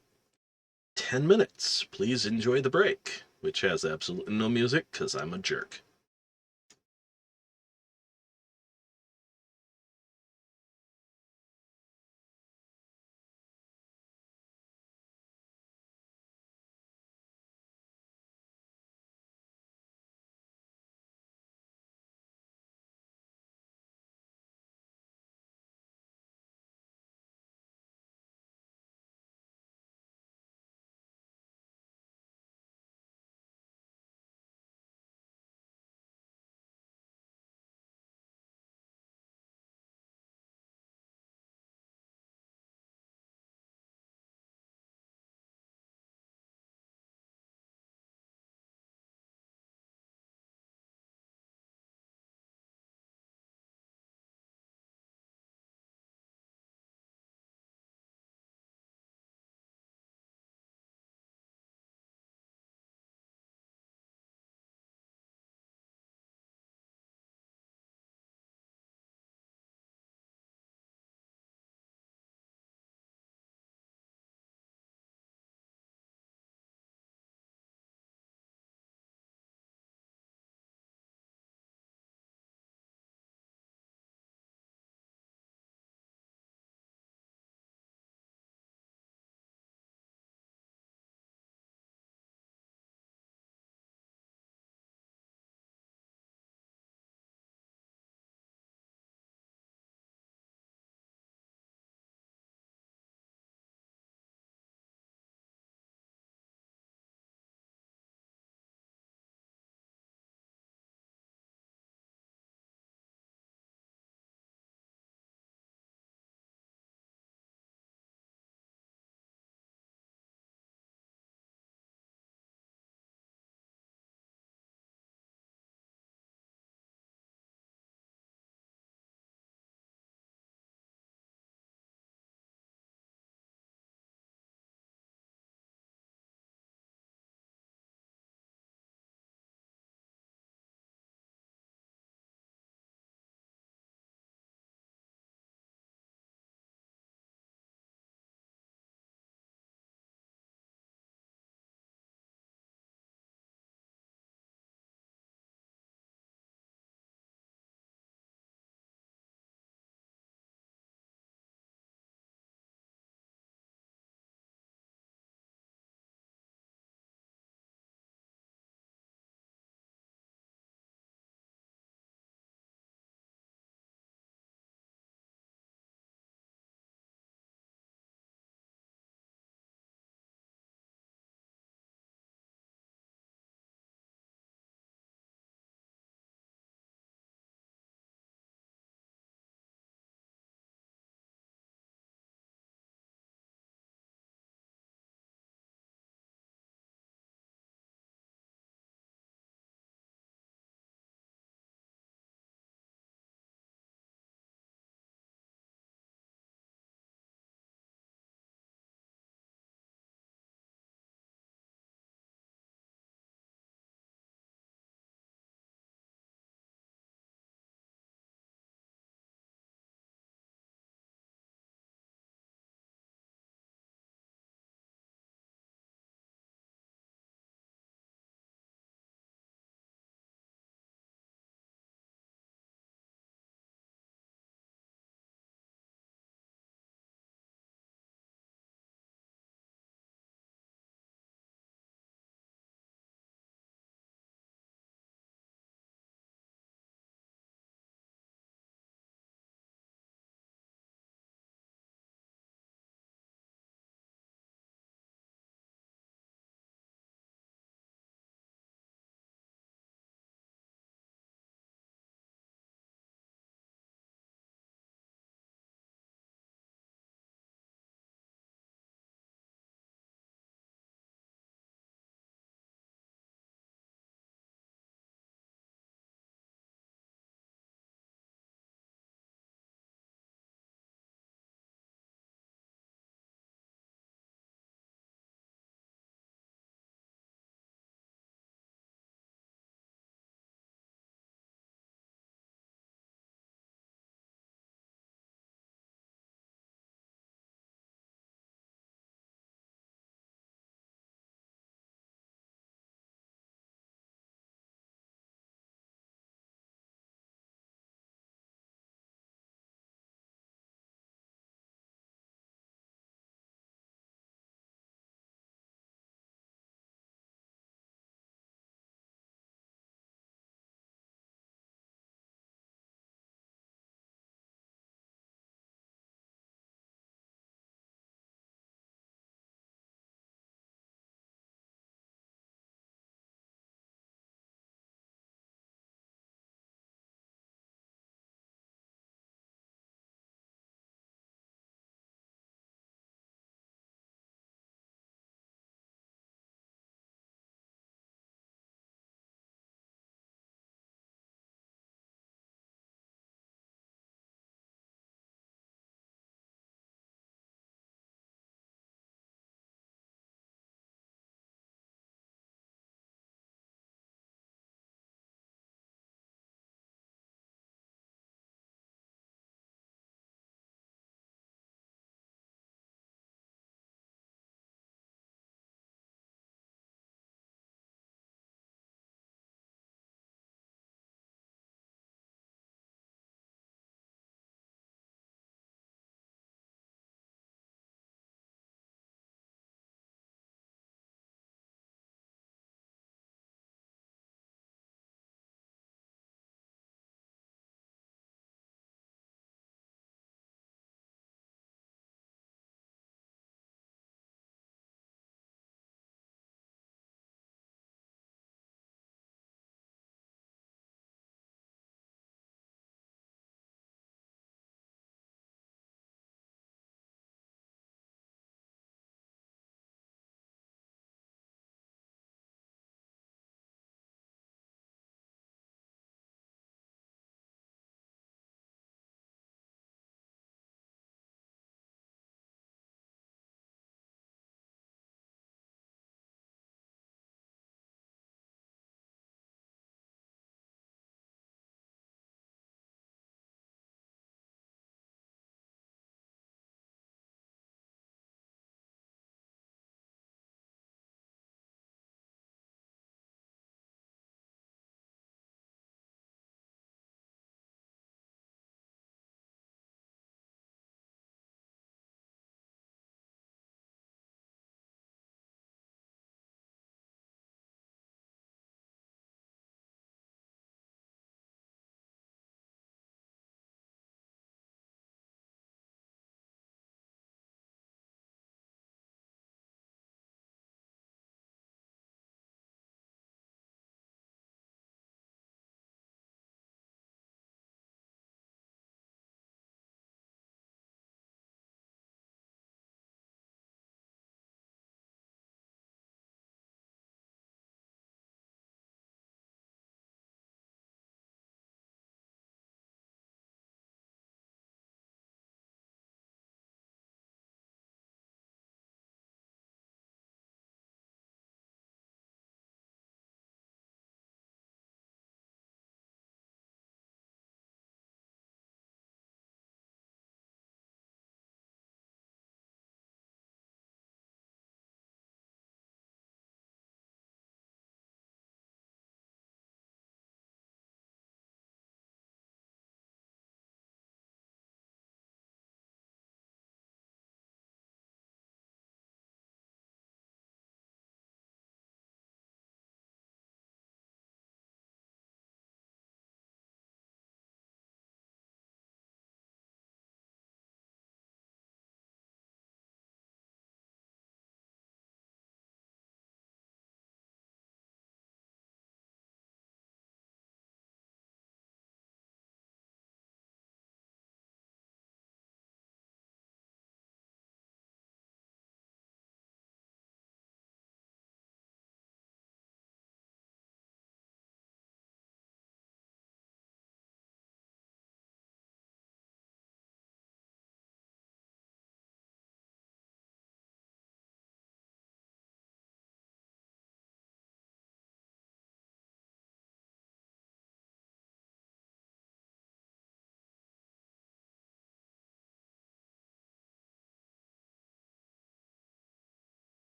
10 minutes. Please enjoy the break, which has absolutely no music because I'm a jerk.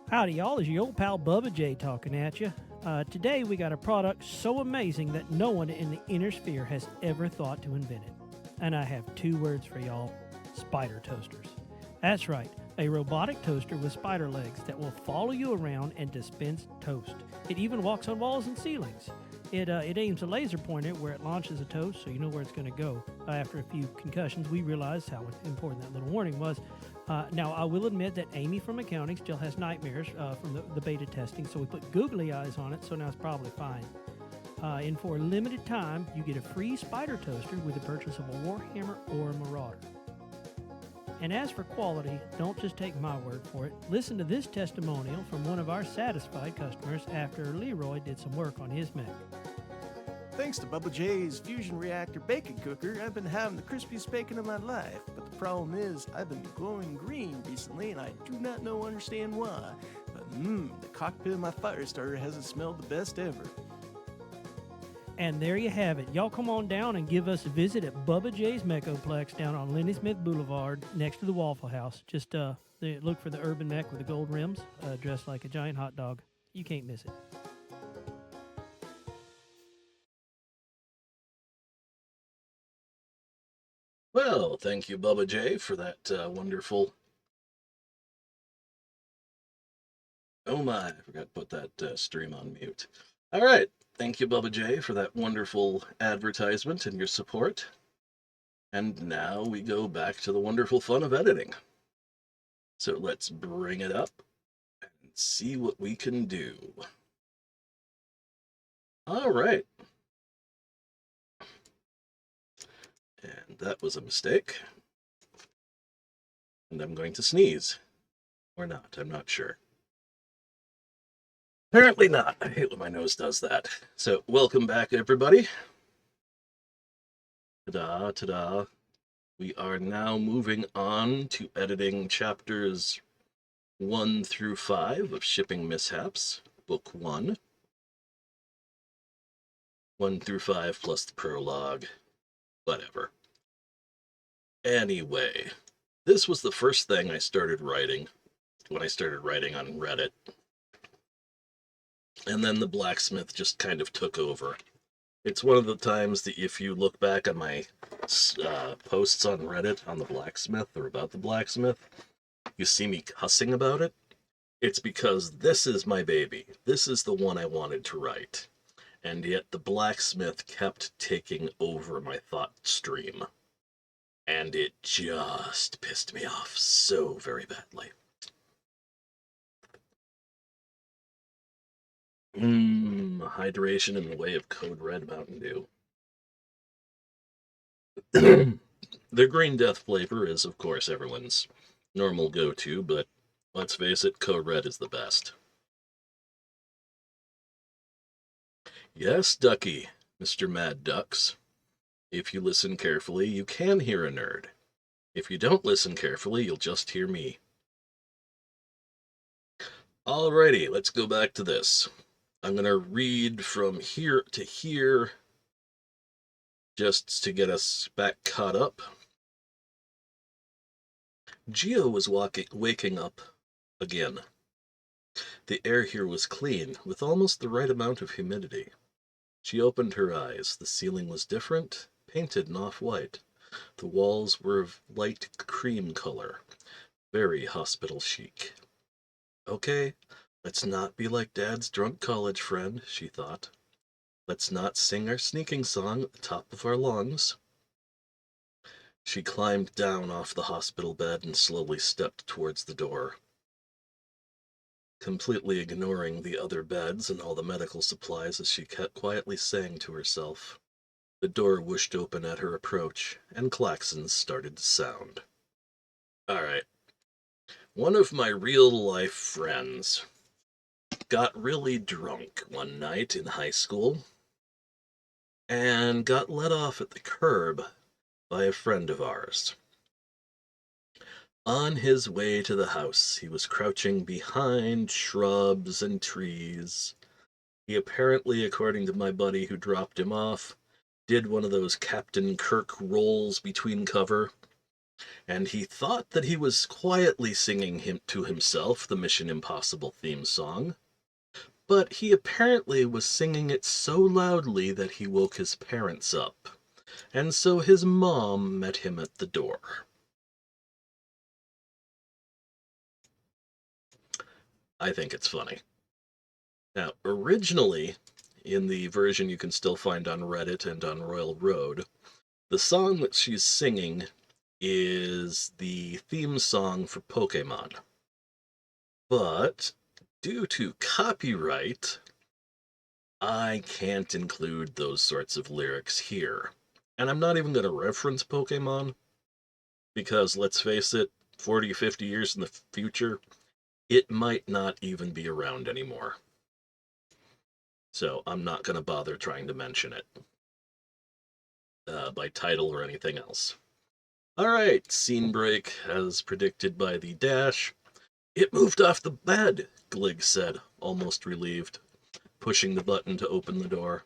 Howdy, y'all. It's your old pal Bubba J talking at you. Today we got a product so amazing that no one in the inner sphere has ever thought to invent it. And I have two words for y'all: spider toasters. That's right, a robotic toaster with spider legs that will follow you around and dispense toast. It even walks on walls and ceilings. It aims a laser pointer where it launches a toast, so you know where it's going to go. After a few concussions, we realized how important that little warning was. Now, I will admit that Amy from accounting still has nightmares from the beta testing, so we put googly eyes on it, so now it's probably fine. And for a limited time, you get a free spider toaster with the purchase of a Warhammer or a Marauder. And as for quality, don't just take my word for it. Listen to this testimonial from one of our satisfied customers after Leroy did some work on his mech. Thanks to Bubba J's Fusion Reactor Bacon Cooker, I've been having the crispiest bacon of my life. But the problem is, I've been glowing green recently, and I do not understand why. But the cockpit of my fire starter hasn't smelled the best ever. And there you have it. Y'all come on down and give us a visit at Bubba J's Mechoplex down on Lenny Smith Boulevard next to the Waffle House. Just look for the urban mech with the gold rims, dressed like a giant hot dog. You can't miss it. Well, thank you, Bubba J, for that wonderful... Oh my, I forgot to put that stream on mute. All right, thank you, Bubba J, for that wonderful advertisement and your support. And now we go back to the wonderful fun of editing. So let's bring it up and see what we can do. All right. And that was a mistake. And I'm going to sneeze. Or not, I'm not sure. Apparently not. I hate when my nose does that. So, welcome back, everybody. Ta-da, ta-da. We are now moving on to editing chapters 1 through 5 of Shipping Mishaps, Book 1. 1 through 5 plus the prologue. Whatever. Anyway, this was the first thing I started writing when I started writing on Reddit. And then the Blacksmith just kind of took over. It's one of the times that if you look back on my posts on Reddit on the Blacksmith or about the Blacksmith, you see me cussing about it. It's because this is my baby. This is the one I wanted to write. And yet the Blacksmith kept taking over my thought stream. And it just pissed me off so very badly. Hydration in the way of Code Red Mountain Dew. The Green Death flavor is, of course, everyone's normal go-to, but let's face it, Code Red is the best. Yes, Ducky, Mr. Mad Ducks. If you listen carefully, you can hear a nerd. If you don't listen carefully, you'll just hear me. Alrighty, let's go back to this. I'm going to read from here to here just to get us back caught up. Geo was waking up again. The air here was clean, with almost the right amount of humidity. She opened her eyes. The ceiling was different, painted in off-white. The walls were of light cream color, very hospital chic. Okay, let's not be like Dad's drunk college friend, she thought. Let's not sing our sneaking song at the top of our lungs. She climbed down off the hospital bed and slowly stepped towards the door. Completely ignoring the other beds and all the medical supplies as she quietly sang to herself. The door whooshed open at her approach, and klaxons started to sound. Alright. One of my real-life friends got really drunk one night in high school and got let off at the curb by a friend of ours. On his way to the house, he was crouching behind shrubs and trees. He apparently, according to my buddy who dropped him off, did one of those Captain Kirk rolls between cover, and he thought that he was quietly singing to himself the Mission Impossible theme song, but he apparently was singing it so loudly that he woke his parents up, and so his mom met him at the door. I think it's funny. Now, originally, in the version you can still find on Reddit and on Royal Road, the song that she's singing is the theme song for Pokemon. But due to copyright, I can't include those sorts of lyrics here. And I'm not even going to reference Pokemon, because let's face it, 40, 50 years in the future, it might not even be around anymore. So I'm not going to bother trying to mention it by title or anything else. Alright, scene break, as predicted by the dash. It moved off the bed, Glig said, almost relieved, pushing the button to open the door.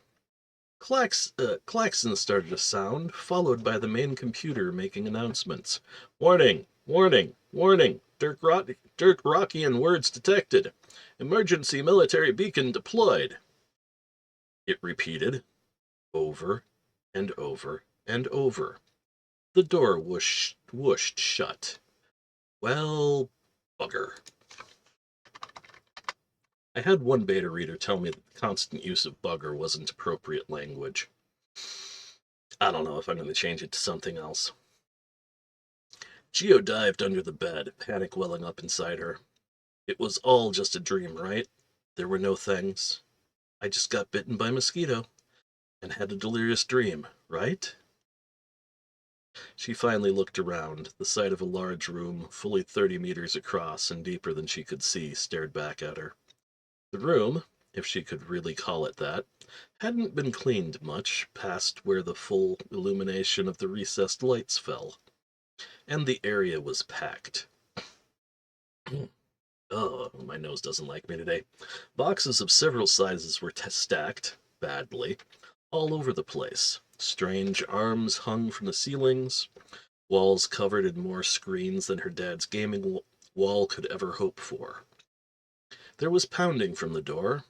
Klaxons started to sound, followed by the main computer making announcements. Warning! Warning! Warning! Dirk-Rockian words detected. Emergency military beacon deployed. It repeated, over and over and over. The door whooshed shut. Well, bugger. I had one beta reader tell me that the constant use of bugger wasn't appropriate language. I don't know if I'm going to change it to something else. Geo dived under the bed, panic welling up inside her. It was all just a dream, right? There were no things. I just got bitten by a mosquito and had a delirious dream, right? She finally looked around. The sight of a large room, fully 30 meters across and deeper than she could see, stared back at her. The room, if she could really call it that, hadn't been cleaned much past where the full illumination of the recessed lights fell, and the area was packed. Oh, my nose doesn't like me today. Boxes of several sizes were stacked, badly, all over the place. Strange arms hung from the ceilings, walls covered in more screens than her dad's gaming wall could ever hope for. There was pounding from the door.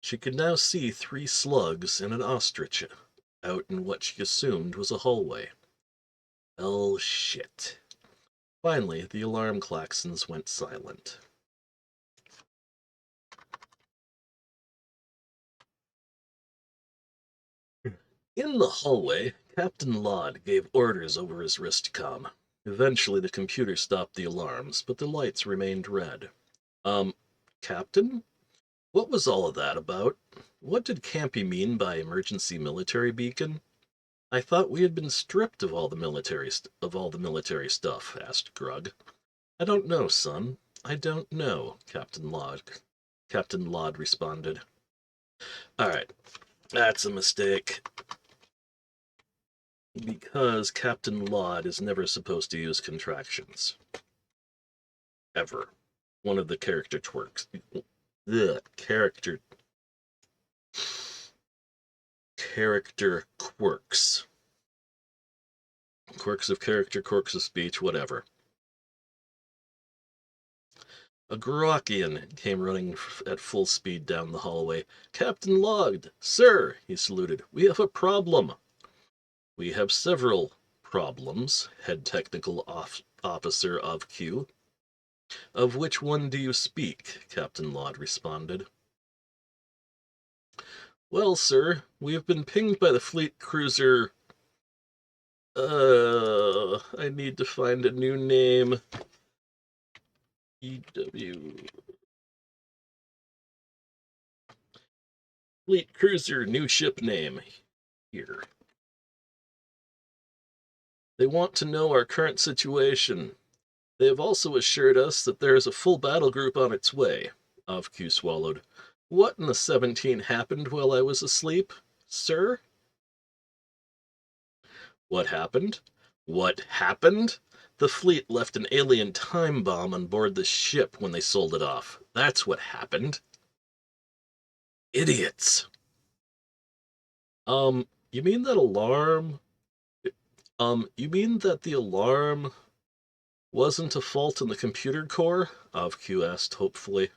She could now see 3 slugs and an ostrich out in what she assumed was a hallway. Oh, shit. Finally, the alarm klaxons went silent. In the hallway, Captain Laud gave orders over his wristcom. Eventually, the computer stopped the alarms, but the lights remained red. Captain? What was all of that about? What did Campy mean by emergency military beacon? I thought we had been stripped of all the military stuff, asked Grug. I don't know, son. I don't know, Captain Laud responded. Alright, that's a mistake. Because Captain Laud is never supposed to use contractions. Ever. One of the character quirks. The character quirks. Quirks of character, quirks of speech, whatever. A Gorokian came running at full speed down the hallway. Captain Laud, sir, he saluted. We have a problem. We have several problems, head technical officer of Q. Of which one do you speak? Captain Laud responded. Well, sir, we have been pinged by the fleet cruiser. I need to find a new name. EW. Fleet cruiser, new ship name. Here. They want to know our current situation. They have also assured us that there is a full battle group on its way. Q swallowed. What in the 17 happened while I was asleep, sir? What happened? What happened? The fleet left an alien time bomb on board the ship when they sold it off. That's what happened. Idiots. You mean that alarm? You mean that the alarm wasn't a fault in the computer core? Avq asked hopefully.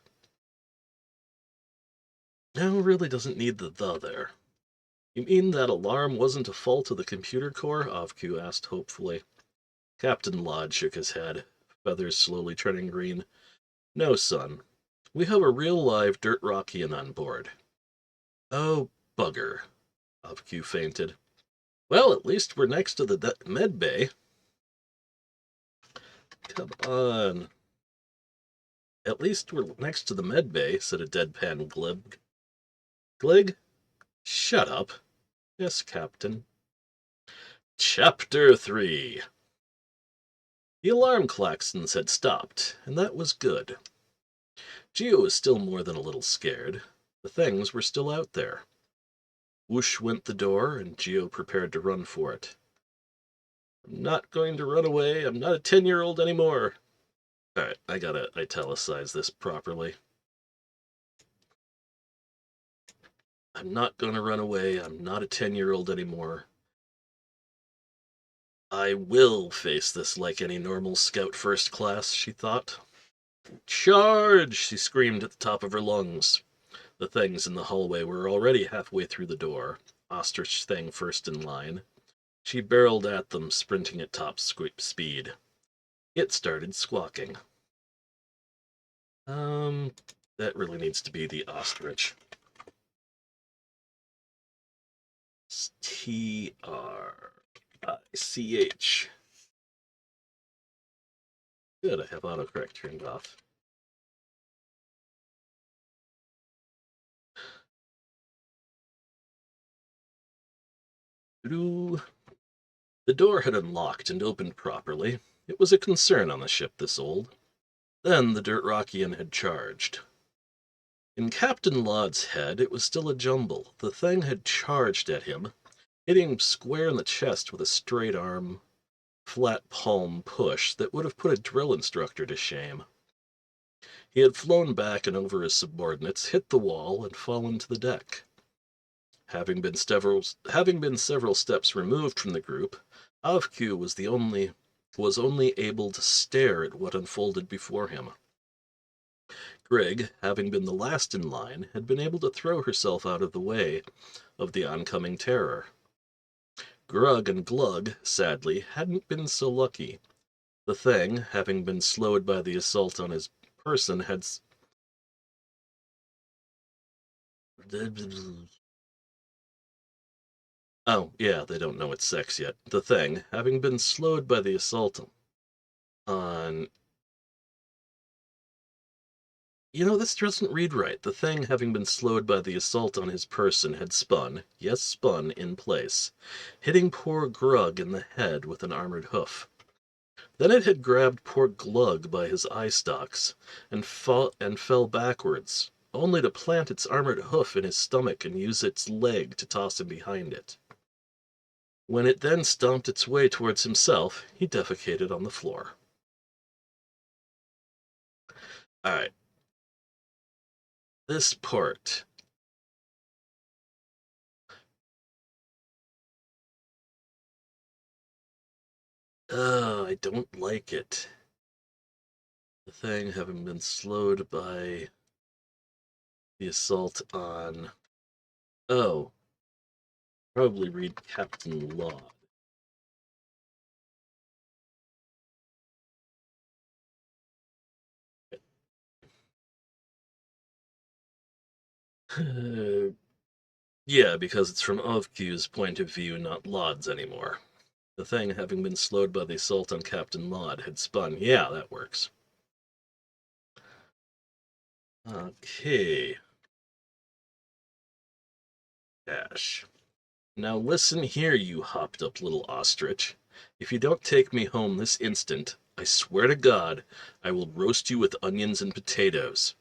No, really doesn't need the there. You mean that alarm wasn't a fault of the computer core? Avq asked hopefully. Captain Lod shook his head, feathers slowly turning green. No, son. We have a real live Dirt Rockian on board. Oh, bugger. Avq fainted. Well, at least we're next to the med bay. Come on. At least we're next to the med bay, said a deadpan Glig. Glig? Shut up. Yes, Captain. Chapter 3. The alarm klaxons had stopped, and that was good. Geo was still more than a little scared. The things were still out there. Whoosh went the door, and Geo prepared to run for it. I'm not going to run away. I'm not a 10-year-old anymore. Alright, I gotta italicize this properly. I'm not gonna run away. I'm not a 10-year-old anymore. I will face this like any normal scout first class, she thought. Charge! She screamed at the top of her lungs. The things in the hallway were already halfway through the door, ostrich thing first in line. She barreled at them, sprinting at top speed. It started squawking. That really needs to be the ostrich. T-R-I-C-H. Good, I have autocorrect turned off. The door had unlocked and opened properly. It was a concern on the ship this old. Then the Dirt Rockian had charged. In Captain Lod's head, it was still a jumble. The thing had charged at him, hitting him square in the chest with a straight arm, flat palm push that would have put a drill instructor to shame. He had flown back and over his subordinates, hit the wall, and fallen to the deck. Having been several steps removed from the group, Avq was only able to stare at what unfolded before him. Grig, having been the last in line, had been able to throw herself out of the way of the oncoming terror. Grug and Glug, sadly, hadn't been so lucky. The thing, having been slowed by the assault on his person, had... Oh, yeah, they don't know it's sex yet. The thing, having been slowed by the assault on... this doesn't read right. The thing, having been slowed by the assault on his person, had spun, yes, spun, in place, hitting poor Grug in the head with an armored hoof. Then it had grabbed poor Glug by his eye stalks and fell backwards, only to plant its armored hoof in his stomach and use its leg to toss him behind it. When it then stomped its way towards himself, he defecated on the floor. Alright. This part. I don't like it. The thing having been slowed by the assault on... Oh. Probably read Captain Law. Yeah, because it's from Ovq's point of view, not Lod's anymore. The thing, having been slowed by the assault on Captain Lod, had spun. Yeah, that works. Okay. Dash. Now listen here, you hopped-up little ostrich. If you don't take me home this instant, I swear to God, I will roast you with onions and potatoes.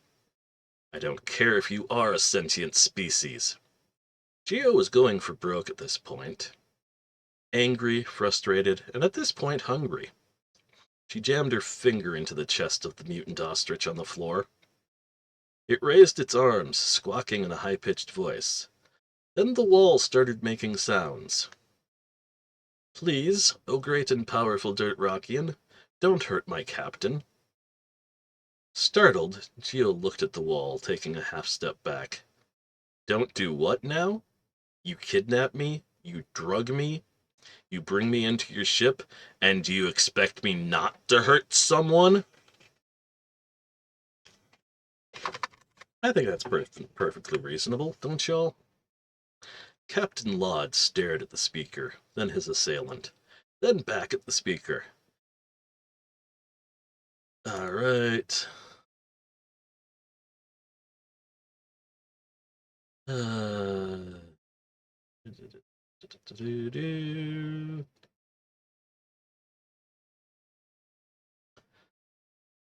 I don't care if you are a sentient species. Geo was going for broke at this point. Angry, frustrated, and at this point hungry. She jammed her finger into the chest of the mutant ostrich on the floor. It raised its arms, squawking in a high-pitched voice. Then the wall started making sounds. Please, O great and powerful Dirt Rockian, don't hurt my captain. Startled, Geo looked at the wall, taking a half step back. Don't do what now? You kidnap me? You drug me? You bring me into your ship, and do you expect me not to hurt someone? I think that's perfectly reasonable, don't y'all? Captain Laud stared at the speaker, then his assailant, then back at the speaker. All right.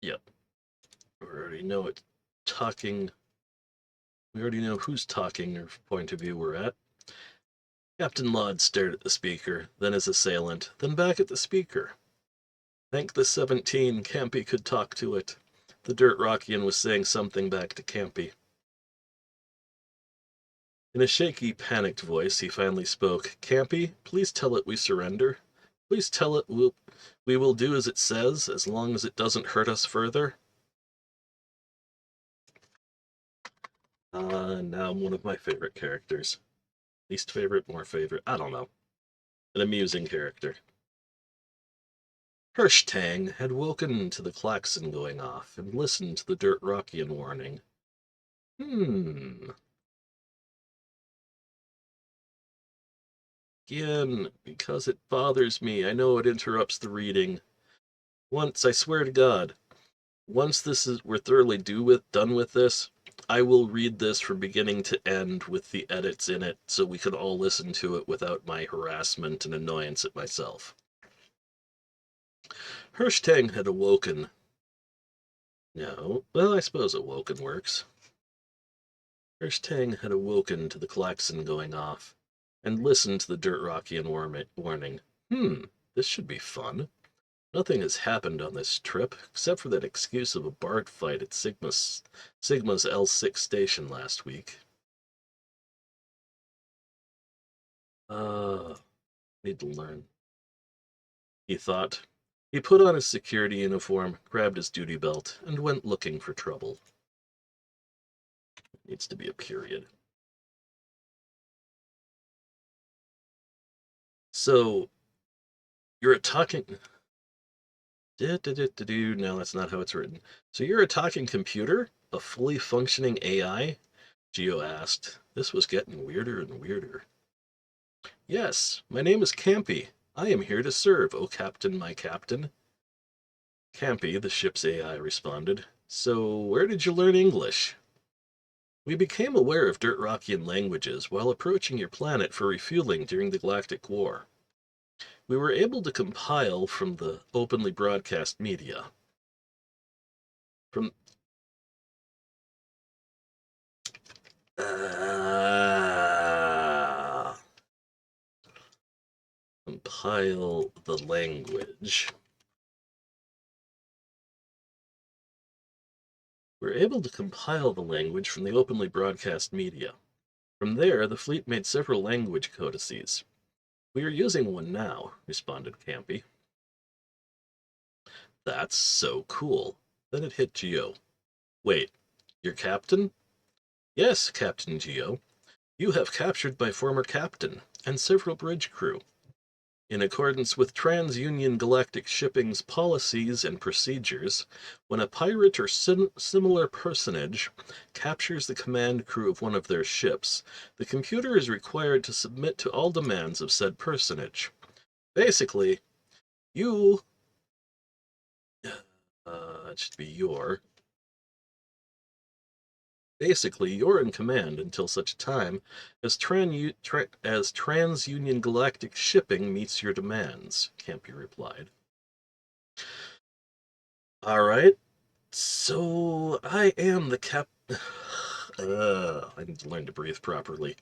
Yep. We already know it. We already know who's talking or point of view we're at. Captain Laud stared at the speaker, then his assailant, then back at the speaker. Thank the 17, Campy could talk to it. The Dirt Rockian was saying something back to Campy. In a shaky, panicked voice, he finally spoke. Campy, please tell it we surrender. Please tell it we will do as it says, as long as it doesn't hurt us further. Now one of my favorite characters. Least favorite, more favorite, I don't know. An amusing character. Hirschtang had woken to the klaxon going off and listened to the Dirt Rockian warning. Again, because it bothers me. I know it interrupts the reading. I swear to God, once we're thoroughly done with this, I will read this from beginning to end with the edits in it so we can all listen to it without my harassment and annoyance at myself. Hirschtang had awoken. No, well, I suppose awoken works. Hirschtang had awoken to the klaxon going off and listened to the Dirt Rockian warning. This should be fun. Nothing has happened on this trip, except for that excuse of a bard fight at Sigma's L6 station last week. Need to learn. He thought. He put on his security uniform, grabbed his duty belt, and went looking for trouble. Needs to be a period. So, you're a talking... No, that's not how it's written. So you're a talking computer? A fully functioning AI? Geo asked. This was getting weirder and weirder. Yes, my name is Campy. I am here to serve, O Captain, my Captain. Campy, the ship's AI, responded. So, where did you learn English? We became aware of Dirt Rockian languages while approaching your planet for refueling during the Galactic War. We were able to compile from the openly broadcast media. Compile the language. We were able to compile the language from the openly broadcast media. From there, the fleet made several language codices. We are using one now, responded Campy. That's so cool. Then it hit Geo. Wait, your captain? Yes, Captain Geo. You have captured my former captain and several bridge crew. In accordance with TransUnion Galactic Shipping's policies and procedures, when a pirate or similar personage captures the command crew of one of their ships, the computer is required to submit to all demands of said personage. Basically, you... it should be your... Basically, you're in command until such time as TransUnion Galactic Shipping meets your demands, Campy replied. All right, so I am the I need to learn to breathe properly.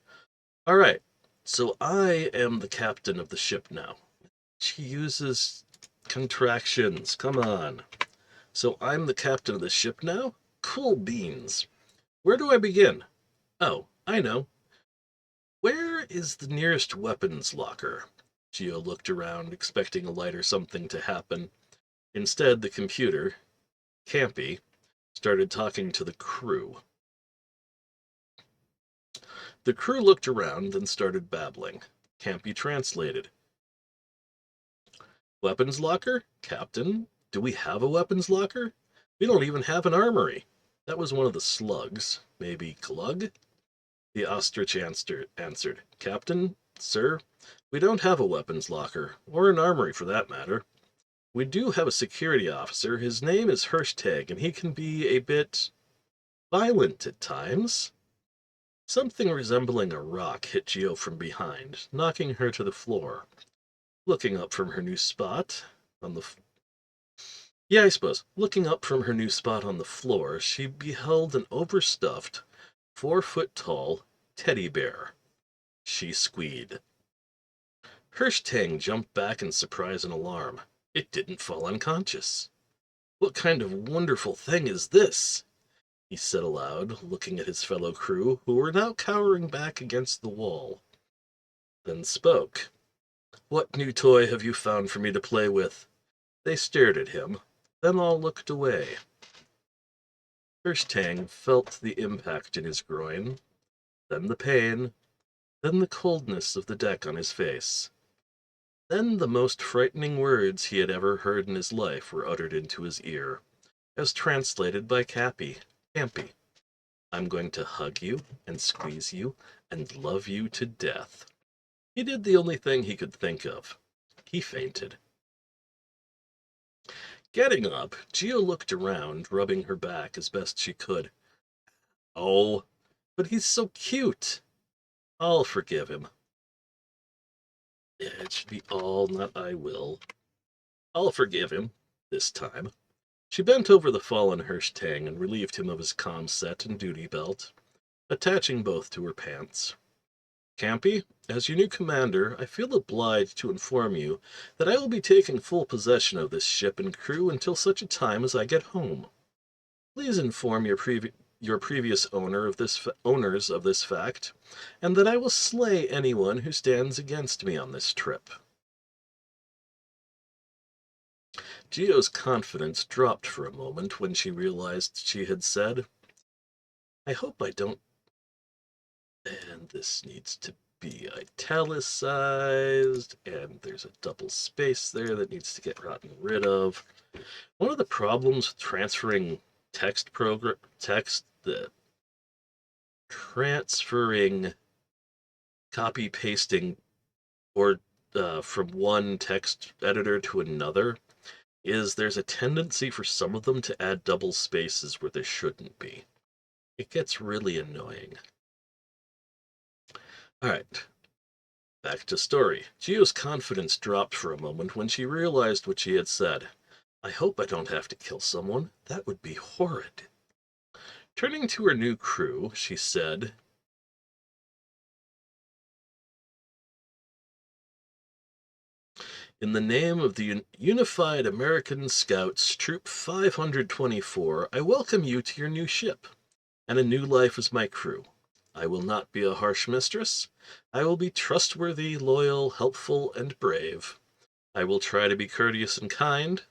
All right, so I am the captain of the ship now. She uses contractions, come on. So I'm the captain of the ship now? Cool beans. Where do I begin? Oh, I know. Where is the nearest weapons locker? Geo looked around, expecting a light or something to happen. Instead, the computer, Campy, started talking to the crew. The crew looked around, then started babbling. Campy translated. Weapons locker? Captain, do we have a weapons locker? We don't even have an armory. That was one of the slugs. Maybe Glug? The ostrich answered. Captain, sir, we don't have a weapons locker, or an armory for that matter. We do have a security officer. His name is Hashtag, and he can be a bit violent at times. Something resembling a rock hit Geo from behind, knocking her to the floor. Looking up from her new spot on the Looking up from her new spot on the floor, she beheld an overstuffed, 4-foot-tall teddy bear. She squeed. Hashtag jumped back in surprise and alarm. It didn't fall unconscious. What kind of wonderful thing is this? He said aloud, looking at his fellow crew, who were now cowering back against the wall. Then spoke. What new toy have you found for me to play with? They stared at him, then all looked away. Hashtag felt the impact in his groin, then the pain, then the coldness of the deck on his face. Then the most frightening words he had ever heard in his life were uttered into his ear, as translated by Campy. I'm going to hug you and squeeze you and love you to death. He did the only thing he could think of. He fainted. Getting up, Geo looked around, rubbing her back as best she could. Oh, but he's so cute. I'll forgive him. It should be all, not I will. I'll forgive him, this time. She bent over the fallen Hashtag and relieved him of his comm set and duty belt, attaching both to her pants. Campy, as your new commander, I feel obliged to inform you that I will be taking full possession of this ship and crew until such a time as I get home. Please inform your previous owners of this fact, and that I will slay anyone who stands against me on this trip. Geo's confidence dropped for a moment when she realized she had said, I hope I don't... And this needs to be italicized, and there's a double space there that needs to get gotten rid of. One of the problems with transferring transferring, copy-pasting, or from one text editor to another is there's a tendency for some of them to add double spaces where there shouldn't be. It gets really annoying. Alright, back to story. Geo's confidence dropped for a moment when she realized what she had said. I hope I don't have to kill someone. That would be horrid. Turning to her new crew, she said, In the name of the Unified American Scouts, Troop 524, I welcome you to your new ship, and a new life as my crew. I will not be a harsh mistress. I will be trustworthy, loyal, helpful, and brave. I will try to be courteous and kind.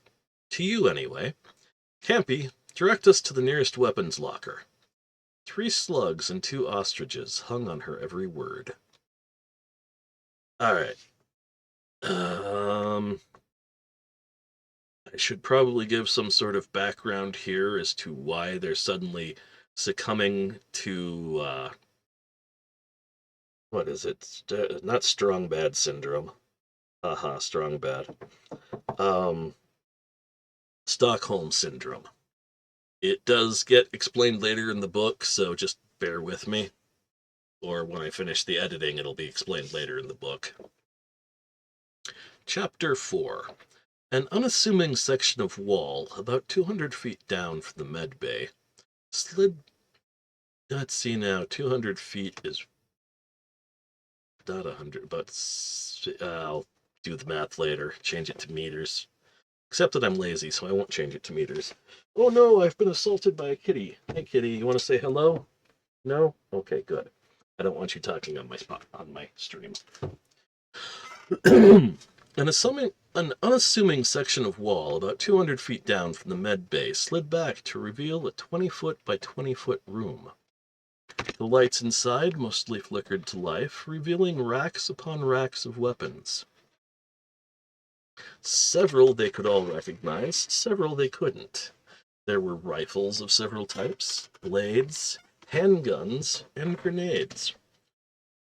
To you, anyway. Campy, direct us to the nearest weapons locker. 3 slugs and 2 ostriches hung on her every word. Alright. I should probably give some sort of background here as to why they're suddenly succumbing to, what is it? Not strong bad syndrome. Strong bad. Stockholm syndrome. It does get explained later in the book, so just bear with me. Or when I finish the editing, it'll be explained later in the book. Chapter 4. An unassuming section of wall, about 200 feet down from the med bay, slid... Let's see now, 200 feet is not 100, but I'll do the math later, change it to meters. Except that I'm lazy, so I won't change it to meters. Oh no, I've been assaulted by a kitty. Hey kitty, you want to say hello? No? Okay, good. I don't want you talking on my stream. An unassuming section of wall about 200 feet down from the med bay slid back to reveal a 20-foot by 20-foot room. The lights inside mostly flickered to life, revealing racks upon racks of weapons. Several they could all recognize, several they couldn't. There were rifles of several types, blades, handguns, and grenades.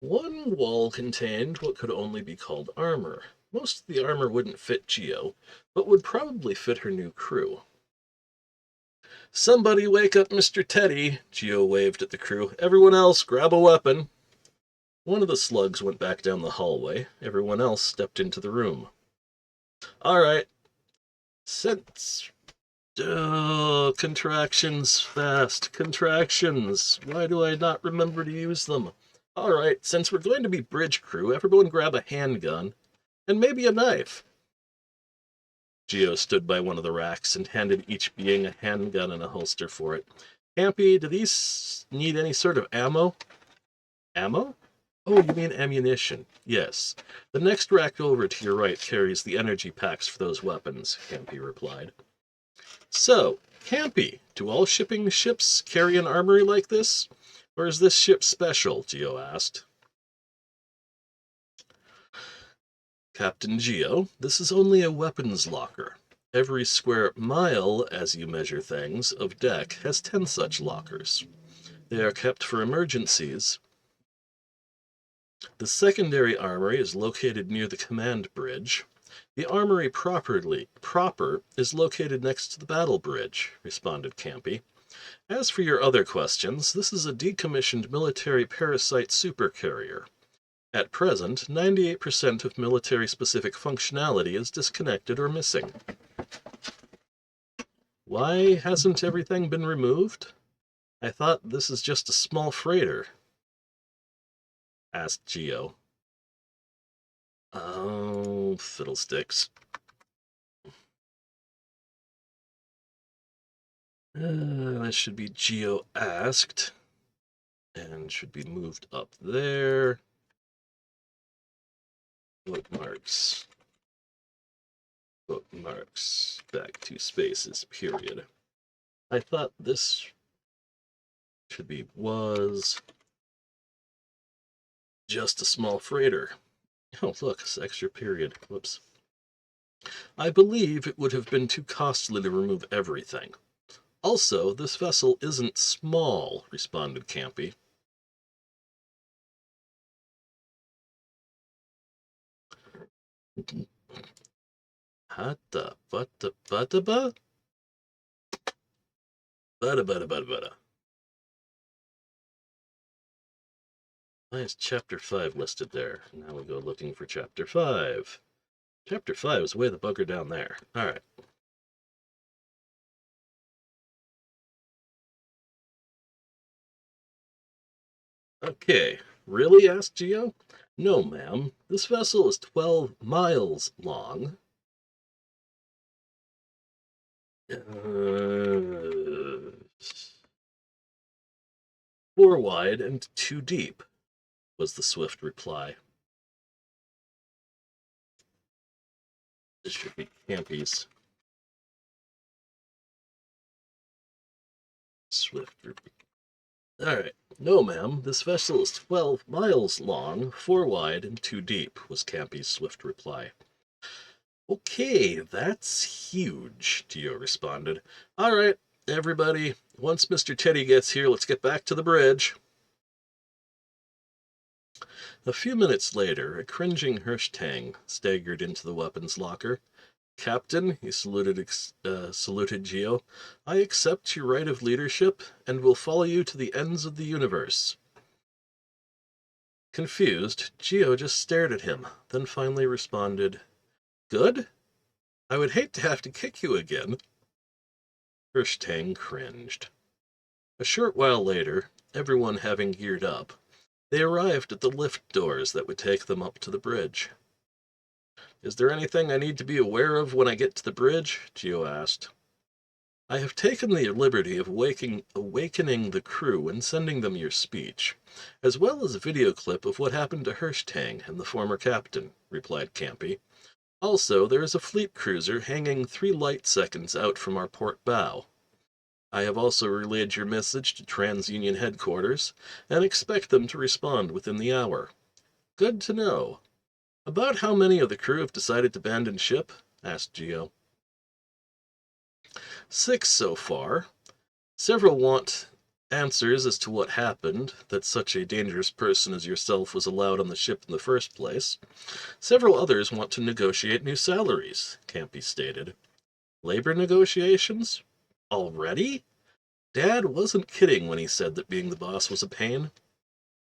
One wall contained what could only be called armor. Most of the armor wouldn't fit Geo, but would probably fit her new crew. "Somebody wake up Mr. Teddy," Geo waved at the crew. "Everyone else, grab a weapon." One of the slugs went back down the hallway. Everyone else stepped into the room. "All right. Contractions, fast. Contractions. Why do I not remember to use them? All right, since we're going to be bridge crew, everyone grab a handgun. And maybe a knife." Geo stood by one of the racks and handed each being a handgun and a holster for it. "Campy, do these need any sort of ammo?" "Ammo? Oh, you mean ammunition. Yes. The next rack over to your right carries the energy packs for those weapons," Campy replied. "So, Campy, do all shipping ships carry an armory like this? Or is this ship special?" Geo asked. "Captain Geo, this is only a weapons locker. Every square mile, as you measure things, of deck has 10 such lockers. They are kept for emergencies. The secondary armory is located near the command bridge. The armory proper is located next to the battle bridge," responded Campy. "As for your other questions, this is a decommissioned military parasite supercarrier. At present, 98% of military-specific functionality is disconnected or missing." "Why hasn't everything been removed? I thought this is just a small freighter," asked Geo. "Oh, fiddlesticks. That should be Geo asked, and should be moved up there. Bookmarks. Bookmarks. Back 2 spaces, period. I thought this should be was just a small freighter. Oh, look, it's extra period. Whoops. I believe it would have been too costly to remove everything. Also, this vessel isn't small," responded Campy. Hatta butta butta ba? Butta butta butta butta. Why is Chapter 5 listed there? Now we go looking for Chapter 5. Chapter 5 is way the bugger down there. Alright. "Okay, really?" asked Geo. "No, ma'am. This vessel is 12 miles long. 4 wide and 2 deep," was the swift reply. This should be Campy's swift reply. "Alright. No, ma'am. This vessel is 12 miles long, 4 wide, and 2 deep," was Campy's swift reply. "Okay, that's huge," Geo responded. "Alright, everybody. Once Mr. Teddy gets here, let's get back to the bridge." A few minutes later, a cringing Hirsch-Tang staggered into the weapons locker. "Captain," he saluted Geo, "I accept your right of leadership and will follow you to the ends of the universe." Confused, Geo just stared at him, then finally responded, "Good? I would hate to have to kick you again." Hirsch-Tang cringed. A short while later, everyone having geared up, they arrived at the lift doors that would take them up to the bridge. "Is there anything I need to be aware of when I get to the bridge?" Geo asked. I have taken the liberty of awakening the crew and sending them your speech, as well as a video clip of what happened to Hirschtang and the former captain, replied Campy. Also, there is a fleet cruiser hanging 3 light seconds out from our port bow. I have also relayed your message to TransUnion headquarters and expect them to respond within the hour. Good to know. About how many of the crew have decided to abandon ship? Asked Geo. 6 so far. Several want answers as to what happened, that such a dangerous person as yourself was allowed on the ship in the first place. Several others want to negotiate new salaries, Campy stated. Labor negotiations? Already? Dad wasn't kidding when he said that being the boss was a pain.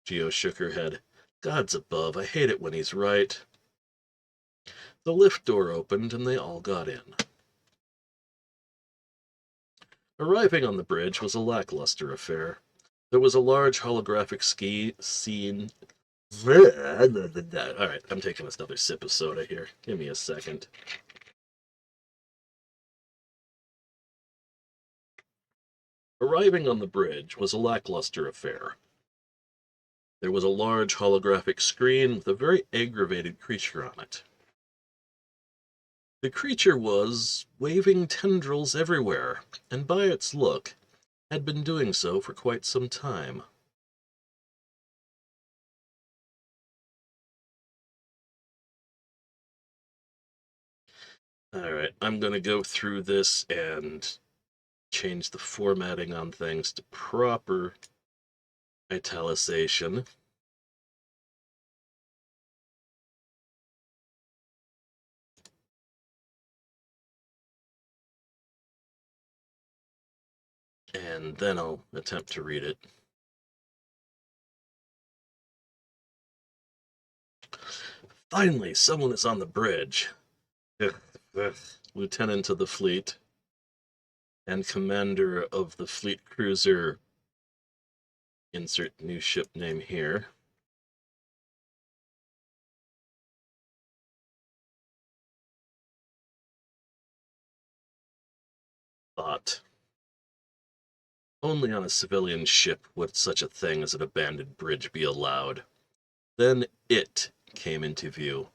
Geo shook her head. Gods above, I hate it when he's right. The lift door opened and they all got in. Arriving on the bridge was a lackluster affair. There was a large holographic scene. Alright, I'm taking another sip of soda here. Give me a second. Arriving on the bridge was a lackluster affair. There was a large holographic screen with a very aggravated creature on it. The creature was waving tendrils everywhere, and by its look, had been doing so for quite some time. Alright, I'm going to go through this and change the formatting on things to proper italicization. And then I'll attempt to read it. Finally, someone is on the bridge. Lieutenant of the fleet and commander of the fleet cruiser. Insert new ship name here. Thought. Only on a civilian ship would such a thing as an abandoned bridge be allowed. Then it came into view.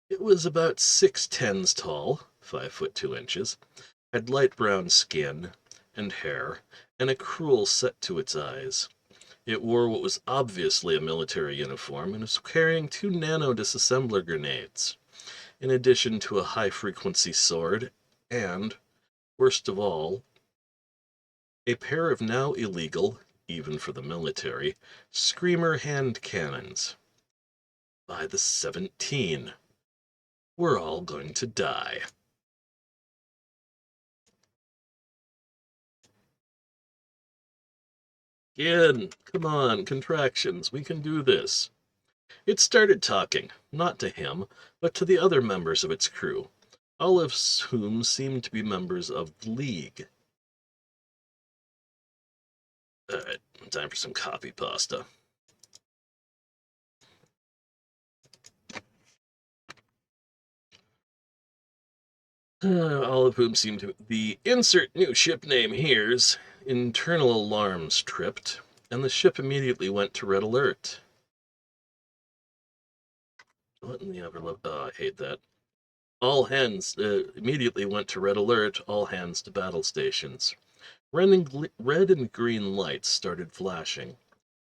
It was about 6'10" tall, 5 foot 2 inches, had light brown skin and hair, and a cruel set to its eyes. It wore what was obviously a military uniform and was carrying 2 nano disassembler grenades, in addition to a high-frequency sword and, worst of all, a pair of now illegal, even for the military, screamer hand cannons. By the 17, we're all going to die. Again, come on, contractions, we can do this. It started talking, not to him, but to the other members of its crew, all of whom seemed to be members of the League. Alright, time for some copy pasta. All of whom seem to... The insert new ship name here's internal alarms tripped, and the ship immediately went to red alert. What in the ever... Oh, I hate that. All hands immediately went to red alert, all hands to battle stations. Red and green lights started flashing.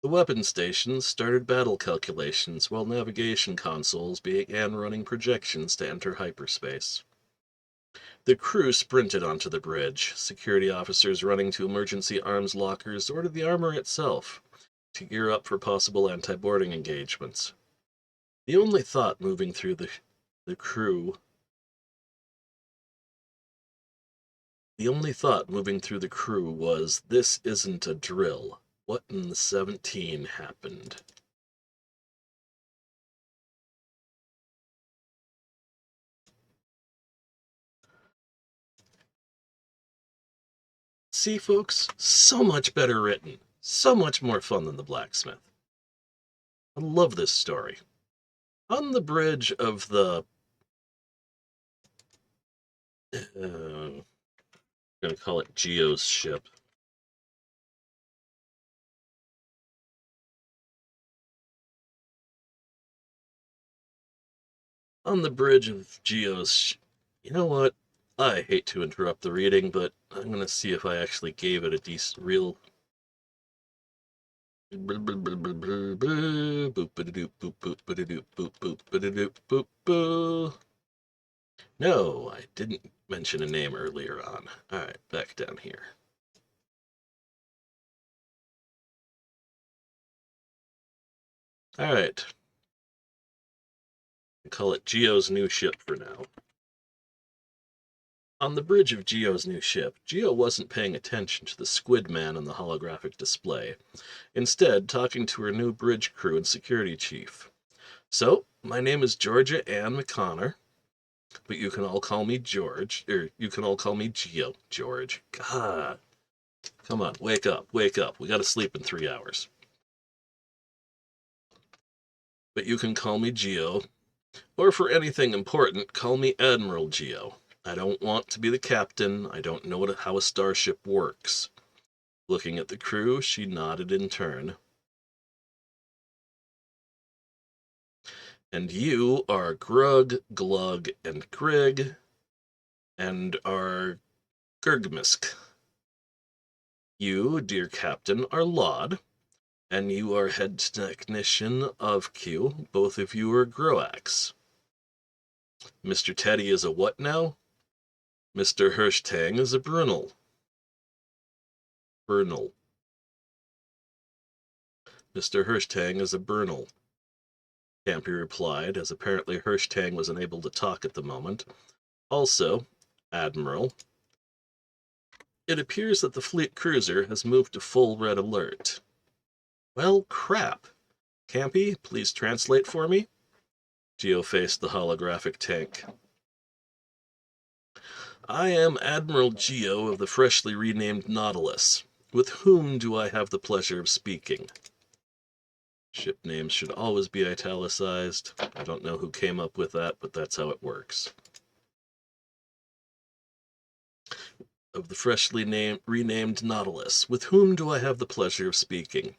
The weapon stations started battle calculations, while navigation consoles began running projections to enter hyperspace. The crew sprinted onto the bridge, security officers running to emergency arms lockers or to the armor itself, to gear up for possible anti-boarding engagements. The only thought moving through the crew was, this isn't a drill. What in the 17 happened? See, folks, so much better written. So much more fun than the Blacksmith. I love this story. On the bridge of the... gonna call it Geo's ship. On the bridge of Geo's... You know what? I hate to interrupt the reading, but I'm gonna see if I actually gave it a decent, real... No, I didn't mention a name earlier on. Alright, back down here. Alright. Call it Geo's new ship for now. On the bridge of Geo's new ship, Geo wasn't paying attention to the squid man on the holographic display, instead talking to her new bridge crew and security chief. So, my name is Georgia Ann McConnor, but you can all call me George, or you can all call me Geo. George. God. Come on, wake up, wake up. We gotta sleep in 3 hours. But you can call me Geo, or for anything important, call me Admiral Geo. I don't want to be the captain. I don't know how a starship works. Looking at the crew, she nodded in turn. And you are Grug, Glug, and Grig, and are Gurgmisk. You, dear captain, are Laud, and you are head technician of Q. Both of you are Groax. Mr. Teddy is a what now? Mr. Hirschtang is a Brunel. Bernal. Mr. Hirschtang is a Bernal. Campy replied, as apparently Hirschtang was unable to talk at the moment. Also, Admiral, it appears that the fleet cruiser has moved to full red alert. Well, crap. Campy, please translate for me. Geo faced the holographic tank. I am Admiral Geo of the freshly renamed Nautilus. With whom do I have the pleasure of speaking? Ship names should always be italicized. I don't know who came up with that, but that's how it works. Of the freshly renamed Nautilus. With whom do I have the pleasure of speaking?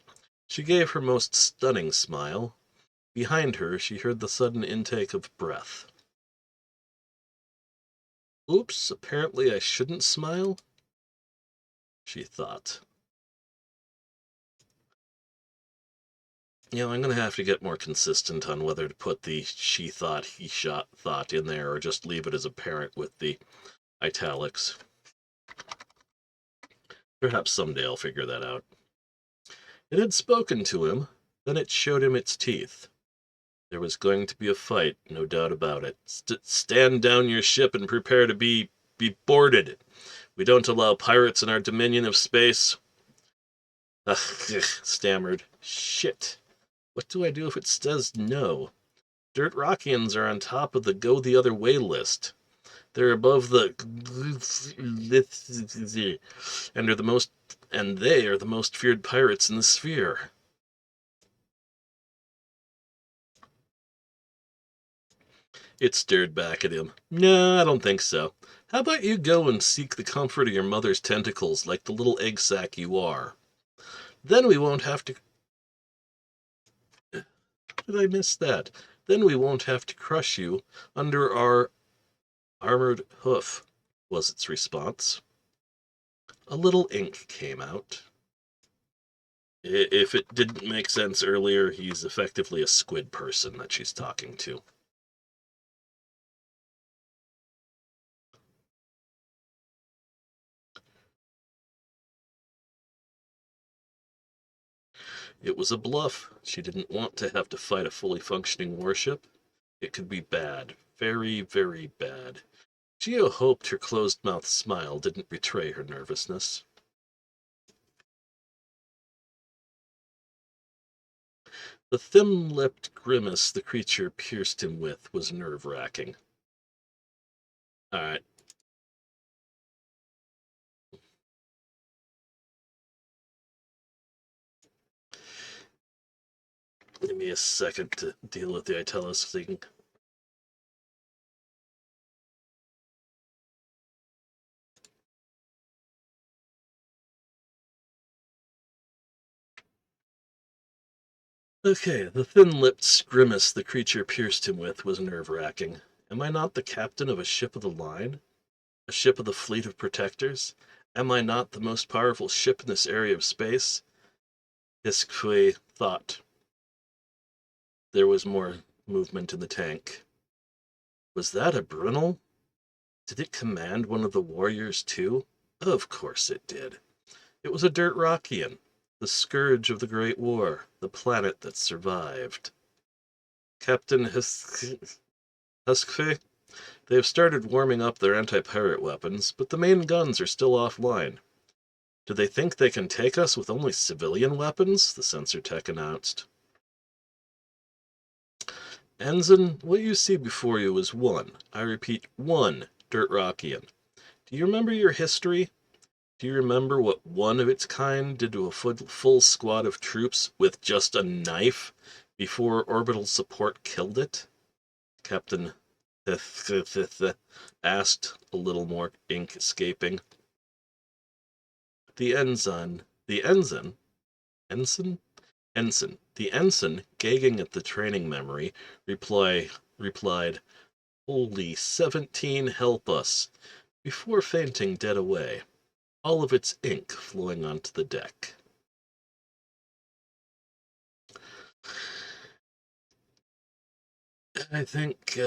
She gave her most stunning smile. Behind her, she heard the sudden intake of breath. Oops, apparently I shouldn't smile, she thought. You know, I'm going to have to get more consistent on whether to put the she thought, he shot thought in there, or just leave it as apparent with the italics. Perhaps someday I'll figure that out. It had spoken to him, then it showed him its teeth. There was going to be a fight, no doubt about it. Stand down your ship and prepare to be boarded. We don't allow pirates in our dominion of space. Stammered. Shit. What do I do if it says no? Dirt Rockians are on top of the go the other way list. They're above the and they are the most feared pirates in the sphere. It stared back at him. No, I don't think so. How about you go and seek the comfort of your mother's tentacles like the little egg sack you are? Then we won't have to... Did I miss that? Then we won't have to crush you under our armored hoof, was its response. A little ink came out. If it didn't make sense earlier, he's effectively a squid person that she's talking to. It was a bluff. She didn't want to have to fight a fully functioning warship. It could be bad. Very, very bad. Geo hoped her closed-mouthed smile didn't betray her nervousness. The thin-lipped grimace the creature pierced him with was nerve-wracking. All right. Give me a second to deal with the italicizing. Okay, the thin-lipped grimace the creature pierced him with was nerve-wracking. Am I not the captain of a ship of the line? A ship of the fleet of protectors? Am I not the most powerful ship in this area of space? Iskfui thought. There was more movement in the tank. Was that a Brunel? Did it command one of the warriors too? Of course it did. It was a Dirt Rockian, the scourge of the Great War, the planet that survived. Captain Huskfe, they have started warming up their anti-pirate weapons, but the main guns are still offline. Do they think they can take us with only civilian weapons? The sensor tech announced. Ensign, what you see before you is one, I repeat, one Dirt Rockian. Do you remember your history? Do you remember what one of its kind did to a full squad of troops with just a knife before orbital support killed it? Captain asked, a little more ink escaping. The ensign, gagging at the training memory, replied, Holy 17, help us, before fainting dead away, all of its ink flowing onto the deck. I think,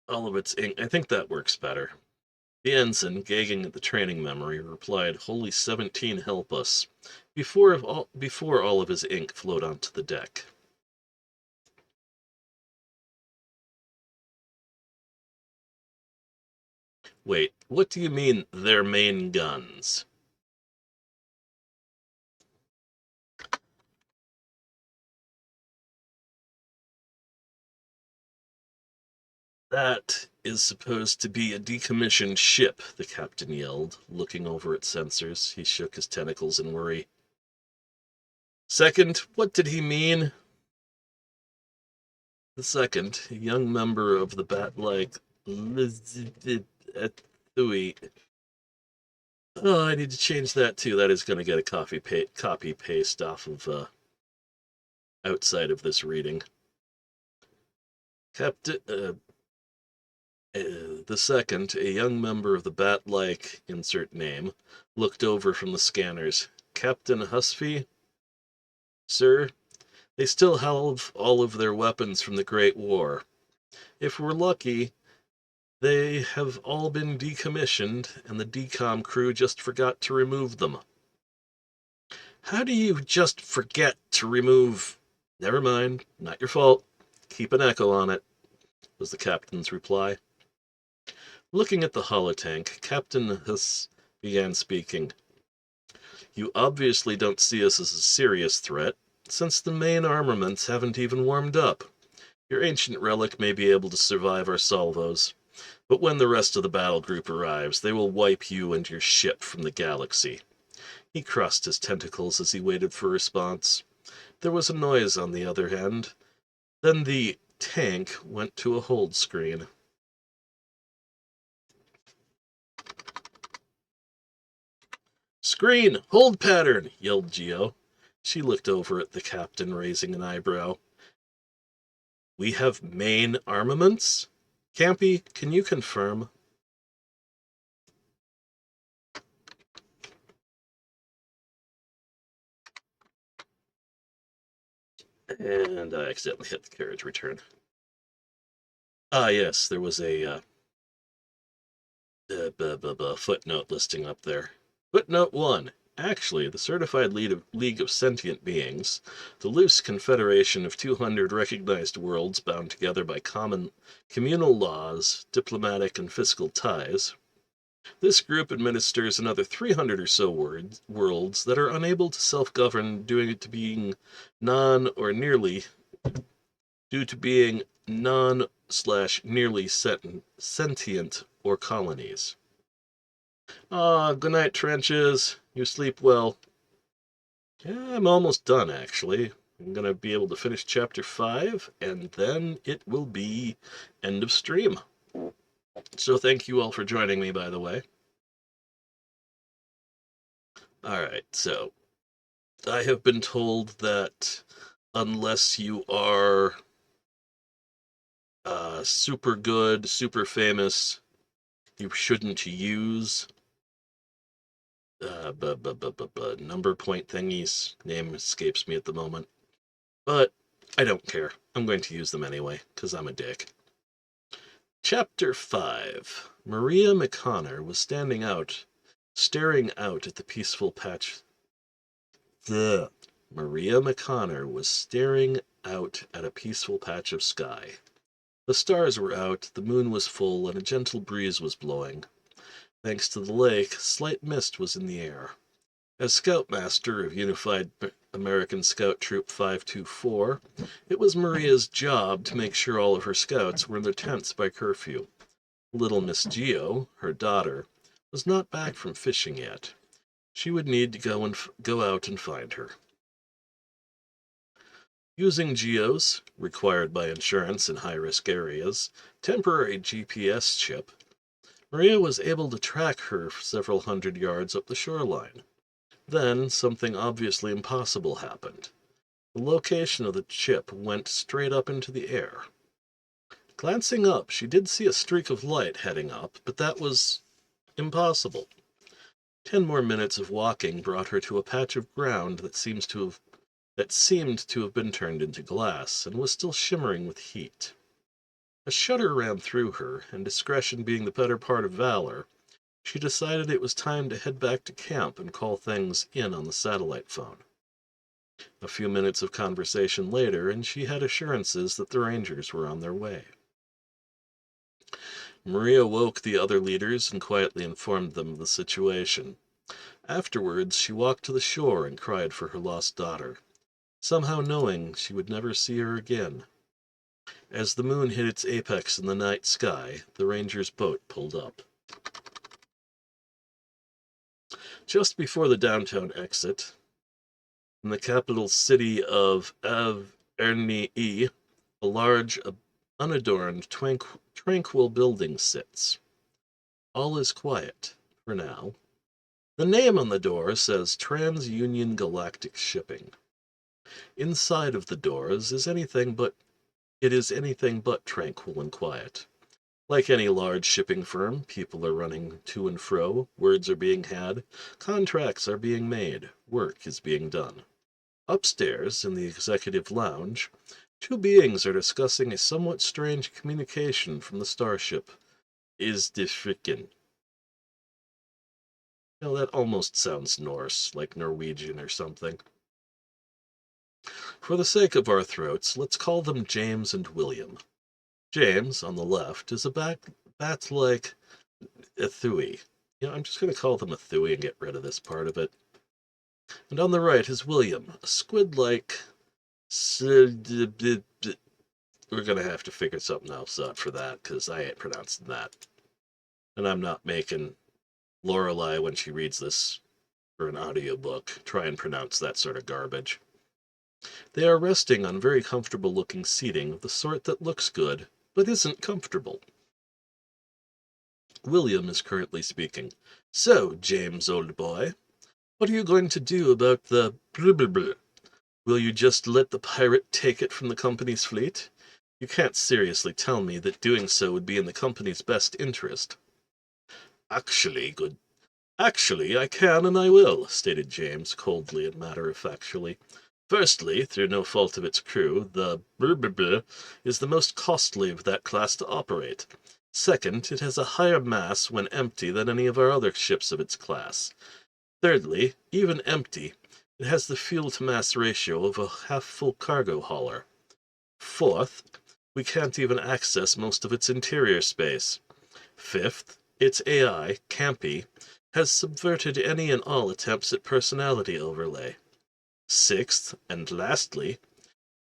all of its ink, I think that works better. The ensign, gagging at the training memory, replied, Holy 17, help us, before all of his ink flowed onto the deck. Wait, what do you mean, their main guns? That is supposed to be a decommissioned ship, the captain yelled, looking over at sensors. He shook his tentacles in worry. Second, what did he mean? The second, a young member of the bat-like Oh, I need to change that too. That is going to get a copy paste off of outside of this reading. The second, a young member of the bat-like insert name, looked over from the scanners. Captain Husfy? Sir, they still have all of their weapons from the Great War. If we're lucky, they have all been decommissioned, and the decom crew just forgot to remove them. How do you just forget to remove... Never mind, not your fault. Keep an echo on it, was the captain's reply. Looking at the holotank, Captain Huss began speaking. You obviously don't see us as a serious threat, since the main armaments haven't even warmed up. Your ancient relic may be able to survive our salvos, but when the rest of the battle group arrives, they will wipe you and your ship from the galaxy. He crossed his tentacles as he waited for a response. There was a noise on the other end. Then the tank went to a hold screen. Screen! Hold pattern! Yelled Geo. She looked over at the captain, raising an eyebrow. We have main armaments? Campy, can you confirm? And I accidentally hit the carriage return. Ah, yes, there was a footnote listing up there. Footnote 1. Actually, the Certified League of Sentient Beings, the loose confederation of 200 recognized worlds bound together by communal laws, diplomatic and fiscal ties. This group administers another 300 or so worlds that are unable to self-govern due to being non/nearly sentient or colonies. Good night, trenches. You sleep well. Yeah, I'm almost done, actually. I'm going to be able to finish chapter 5, and then it will be end of stream. So thank you all for joining me, by the way. Alright, so I have been told that unless you are super good, super famous, you shouldn't use number point thingies. Name escapes me at the moment. But I don't care. I'm going to use them anyway, because I'm a dick. Chapter 5. Maria McConnor was staring out at the peaceful patch. Maria McConnor was staring out at a peaceful patch of sky. The stars were out, the moon was full, and a gentle breeze was blowing. Thanks to the lake, slight mist was in the air. As Scoutmaster of Unified American Scout Troop 524, it was Maria's job to make sure all of her scouts were in their tents by curfew. Little Miss Geo, her daughter, was not back from fishing yet. She would need to go out and find her. Using Geo's, required by insurance in high-risk areas, temporary GPS chip, Maria was able to track her several hundred yards up the shoreline. Then, something obviously impossible happened. The location of the chip went straight up into the air. Glancing up, she did see a streak of light heading up, but that was impossible. 10 more minutes of walking brought her to a patch of ground that seemed to have been turned into glass, and was still shimmering with heat. A shudder ran through her, and discretion being the better part of valor, she decided it was time to head back to camp and call things in on the satellite phone. A few minutes of conversation later, and she had assurances that the Rangers were on their way. Maria woke the other leaders and quietly informed them of the situation. Afterwards, she walked to the shore and cried for her lost daughter, somehow knowing she would never see her again. As the moon hit its apex in the night sky, the Rangers' boat pulled up. Just before the downtown exit, in the capital city of Avernii, a large, unadorned, tranquil building sits. All is quiet, for now. The name on the door says TransUnion Galactic Shipping. Inside of the doors is anything but tranquil and quiet. Like any large shipping firm, people are running to and fro, words are being had, contracts are being made, work is being done. Upstairs, in the executive lounge, two beings are discussing a somewhat strange communication from the starship. Is de frickin'. Now that almost sounds Norse, like Norwegian or something. For the sake of our throats, let's call them James and William. James, on the left, is a bat-like Ethui. I'm just going to call them Ethui and get rid of this part of it. And on the right is William, a squid-like... We're going to have to figure something else out for that, because I ain't pronouncing that. And I'm not making Lorelei, when she reads this for an audiobook, try and pronounce that sort of garbage. They are resting on very comfortable-looking seating of the sort that looks good, but isn't comfortable. William is currently speaking. So, James, old boy, what are you going to do about the blah? Will you just let the pirate take it from the company's fleet? You can't seriously tell me that doing so would be in the company's best interest. Actually, I can and I will, stated James, coldly and matter-of-factually. Firstly, through no fault of its crew, the blah is the most costly of that class to operate. Second, it has a higher mass when empty than any of our other ships of its class. Thirdly, even empty, it has the fuel-to-mass ratio of a half-full cargo hauler. Fourth, we can't even access most of its interior space. Fifth, its AI, Campy, has subverted any and all attempts at personality overlay. Sixth, and lastly,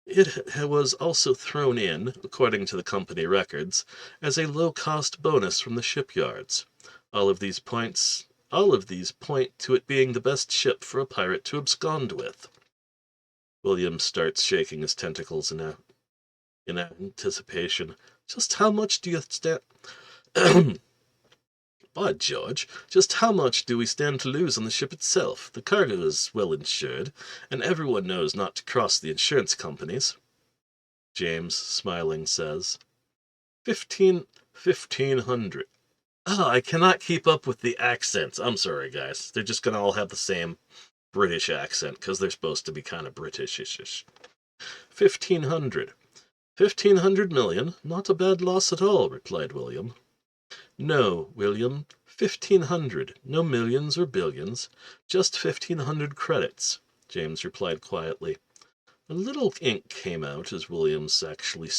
it was also thrown in, according to the company records, as a low-cost bonus from the shipyards. All of these point to it being the best ship for a pirate to abscond with. William starts shaking his tentacles in anticipation. Just how much do you stand? By George, just how much do we stand to lose on the ship itself? The cargo is well insured, and everyone knows not to cross the insurance companies. James, smiling, says, 1,500. Oh, I cannot keep up with the accents. I'm sorry, guys. They're just gonna all have the same British accent, because they're supposed to be kind of British-ish. 1,500. 1,500 million? Not a bad loss at all, replied William. No, William, 1,500. No millions or billions. Just 1,500 credits, James replied quietly. A little ink came out as Williams actually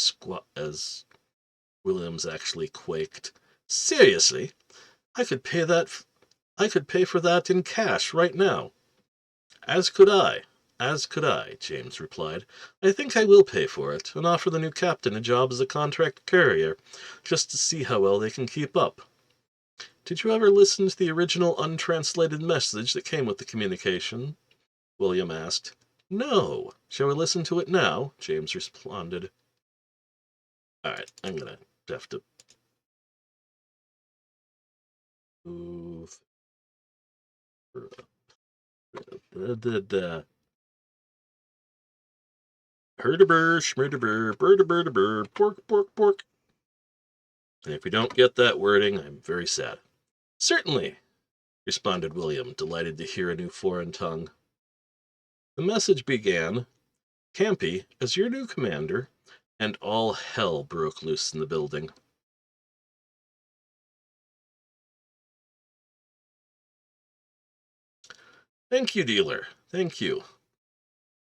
quaked. Seriously? I could pay for that in cash right now. As could I, James replied. I think I will pay for it, and offer the new captain a job as a contract courier, just to see how well they can keep up. Did you ever listen to the original untranslated message that came with the communication? William asked. No. Shall we listen to it now? James responded. Alright, I'm gonna have to move. Herderbur, schmerderbur, birderbur, pork. And if we don't get that wording, I'm very sad. Certainly, responded William, delighted to hear a new foreign tongue. The message began, Campy, as your new commander, and all hell broke loose in the building. Thank you, dealer. Thank you.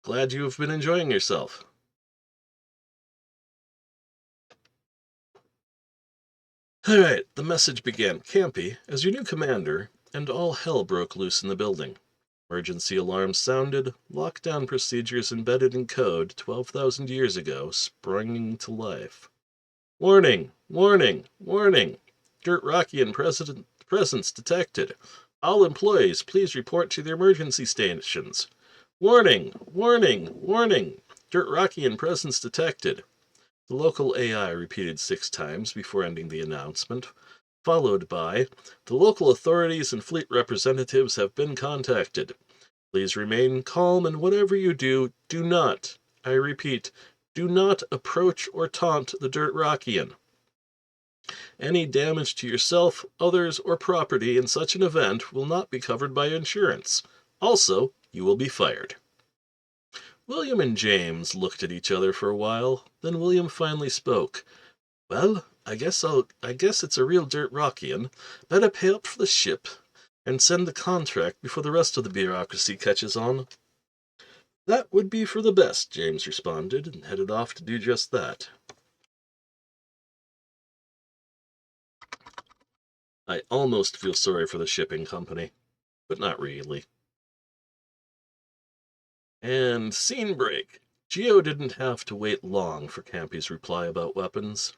Glad you have been enjoying yourself. Alright, the message began. Campy, as your new commander, and all hell broke loose in the building. Emergency alarms sounded, lockdown procedures embedded in code 12,000 years ago sprung to life. Warning! Warning! Warning! Dirt Rockian presence detected. All employees, please report to the emergency stations. Warning! Warning! Warning! Dirt Rockian presence detected. The local AI repeated 6 times before ending the announcement, followed by, the local authorities and fleet representatives have been contacted. Please remain calm, and whatever you do, do not, I repeat, do not approach or taunt the Dirt Rockian. Any damage to yourself, others, or property in such an event will not be covered by insurance. Also, you will be fired. William and James looked at each other for a while, then William finally spoke. Well, I guess it's a real Dirt Rockian. Better pay up for the ship, and send the contract before the rest of the bureaucracy catches on. That would be for the best, James responded, and headed off to do just that. I almost feel sorry for the shipping company, but not really. And scene break. Geo didn't have to wait long for Campy's reply about weapons.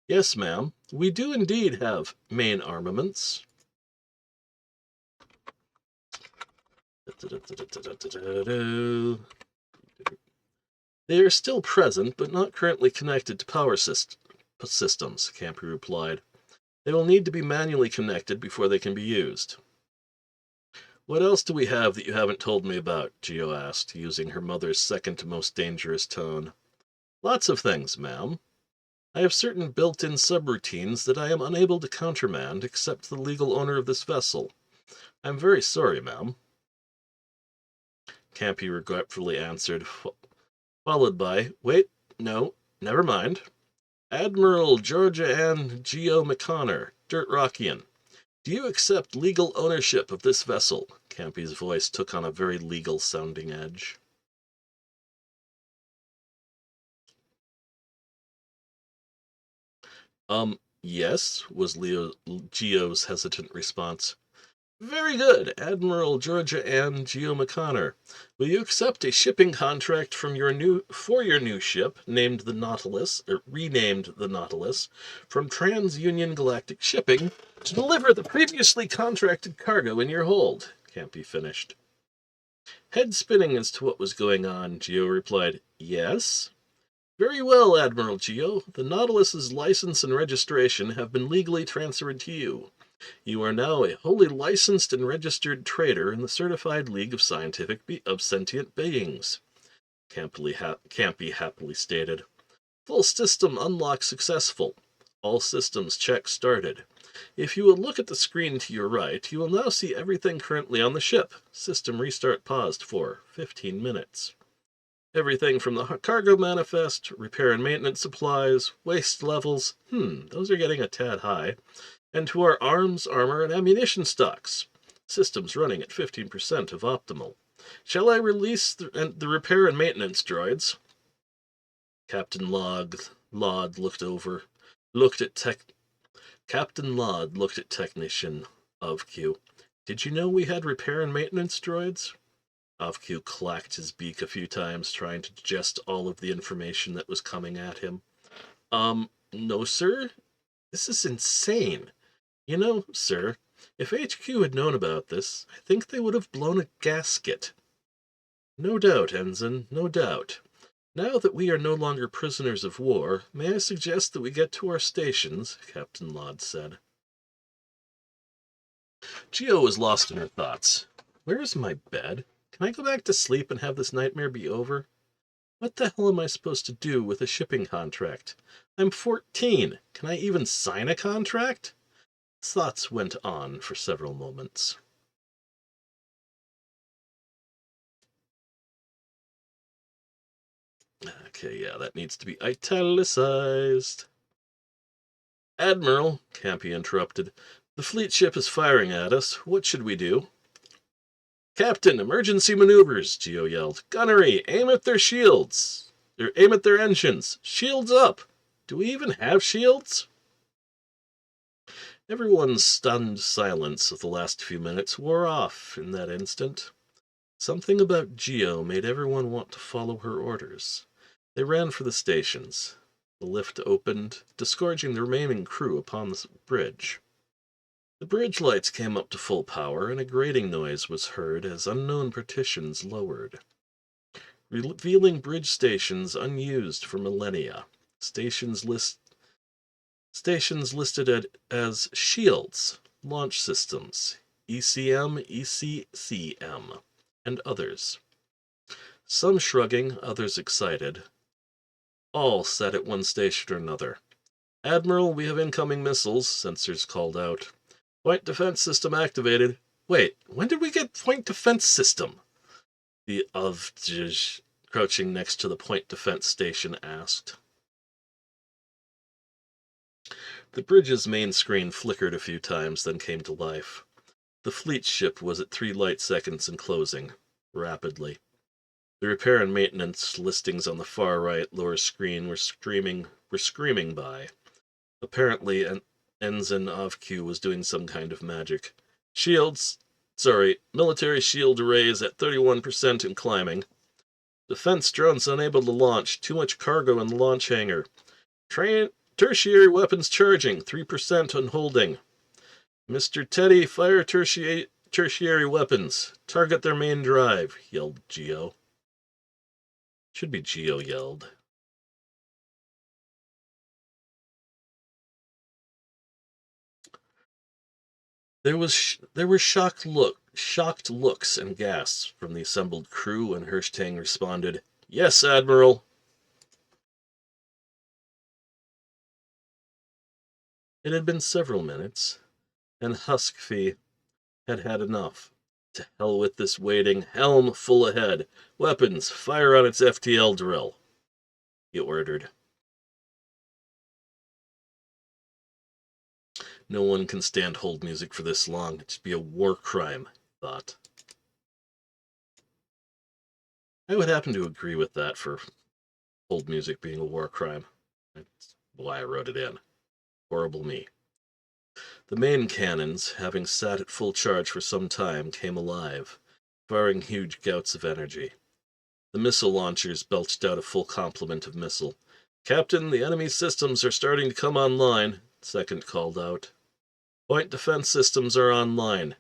Yes, ma'am, we do indeed have main armaments. They are still present, but not currently connected to power systems, Campy replied. They will need to be manually connected before they can be used. What else do we have that you haven't told me about? Geo asked, using her mother's second most dangerous tone. Lots of things, ma'am. I have certain built-in subroutines that I am unable to countermand except the legal owner of this vessel. I'm very sorry, ma'am. Campy regretfully answered, followed by, wait, no, never mind. Admiral Georgia Ann Geo McConnor, Dirt Rockian. Do you accept legal ownership of this vessel? Campy's voice took on a very legal-sounding edge. Yes, was Geo's hesitant response. Very good, Admiral Georgia Ann Geo McConnor. Will you accept a shipping contract for your new ship, renamed the Nautilus, from TransUnion Galactic Shipping, to deliver the previously contracted cargo in your hold? Campy finished. Head spinning as to what was going on, Geo replied, yes. Very well, Admiral Geo. The Nautilus's license and registration have been legally transferred to you. You are now a wholly licensed and registered trader in the Certified League of Sentient Beings. Campy happily stated. Full system unlock successful. All systems check started. If you will look at the screen to your right, you will now see everything currently on the ship. System restart paused for 15 minutes. Everything from the cargo manifest, repair and maintenance supplies, waste levels, those are getting a tad high, and to our arms, armor, and ammunition stocks. Systems running at 15% of optimal. Shall I release the repair and maintenance droids? Captain Laud looked at technician Avq. Did you know we had repair and maintenance droids? Avq clacked his beak a few times, trying to digest all of the information that was coming at him. No, sir. This is insane. You know, sir, if HQ had known about this, I think they would have blown a gasket. No doubt, Ensign, no doubt. Now that we are no longer prisoners of war, may I suggest that we get to our stations, Captain Laud said. Geo was lost in her thoughts. Where is my bed? Can I go back to sleep and have this nightmare be over? What the hell am I supposed to do with a shipping contract? I'm 14. Can I even sign a contract? Thoughts went on for several moments. Okay, yeah, that needs to be italicized. Admiral, Campy interrupted, the fleet ship is firing at us. What should we do? Captain, emergency maneuvers, Geo yelled. Gunnery, aim at their shields. Aim at their engines. Shields up. Do we even have shields? Everyone's stunned silence of the last few minutes wore off in that instant. Something about Geo made everyone want to follow her orders. They ran for the stations. The lift opened, disgorging the remaining crew upon the bridge. The bridge lights came up to full power, and a grating noise was heard as unknown partitions lowered, revealing bridge stations unused for millennia. Stations listed as shields, launch systems, ECM, ECCM, and others. Some shrugging, others excited. All said at one station or another. Admiral, we have incoming missiles, sensors called out. Point defense system activated. Wait, when did we get point defense system? The Avj, crouching next to the point defense station, asked. The bridge's main screen flickered a few times, then came to life. The fleet ship was at 3 light seconds and closing, rapidly. The repair and maintenance listings on the far right lower screen were screaming by. Apparently, Ensign Avq was doing some kind of magic. Military shield arrays at 31% and climbing. Defense drones unable to launch, too much cargo in the launch hangar. Tertiary weapons charging, 3% on holding. Mr. Teddy, fire tertiary weapons. Target their main drive, yelled Geo. Should be Geo yelled. There were shocked looks and gasps from the assembled crew, and Hirschtang responded, Yes, Admiral. It had been several minutes, and Huskfee had had enough. To hell with this waiting, helm full ahead, weapons, fire on its FTL drill, he ordered. No one can stand hold music for this long. It should be a war crime, he thought. I would happen to agree with that for hold music being a war crime. That's why I wrote it in. Horrible me. The main cannons, having sat at full charge for some time, came alive, firing huge gouts of energy. The missile launchers belched out a full complement of missile. Captain, the enemy systems are starting to come online, Second called out. Point defense systems are online.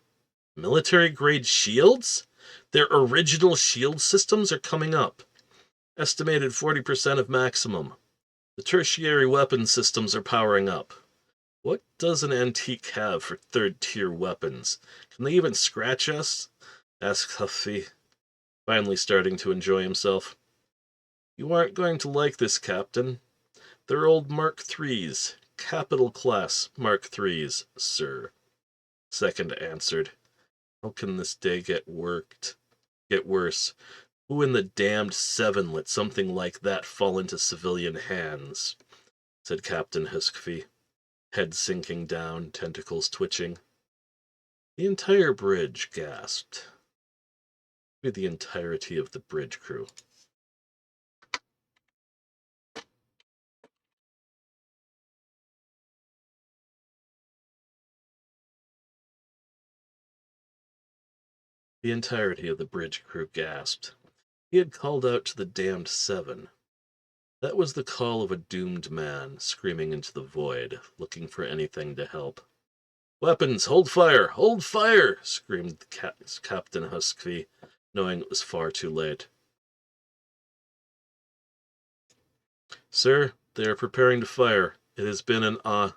Military-grade shields? Their original shield systems are coming up. Estimated 40% of maximum. The tertiary weapon systems are powering up. What does an antique have for third-tier weapons? Can they even scratch us? Asked Huffy, finally starting to enjoy himself. You aren't going to like this, Captain. They're old Mark IIIs, capital class Mark IIIs, sir. Second answered. How can this day get worse? Who in the damned seven let something like that fall into civilian hands? Said Captain Huskfy, head sinking down, tentacles twitching. The entire bridge gasped. Maybe the entirety of the bridge crew. The entirety of the bridge crew gasped. He had called out to the damned seven. That was the call of a doomed man, screaming into the void, looking for anything to help. Weapons, hold fire! Hold fire! Screamed Captain Huskfy, knowing it was far too late. Sir, they are preparing to fire. It has been an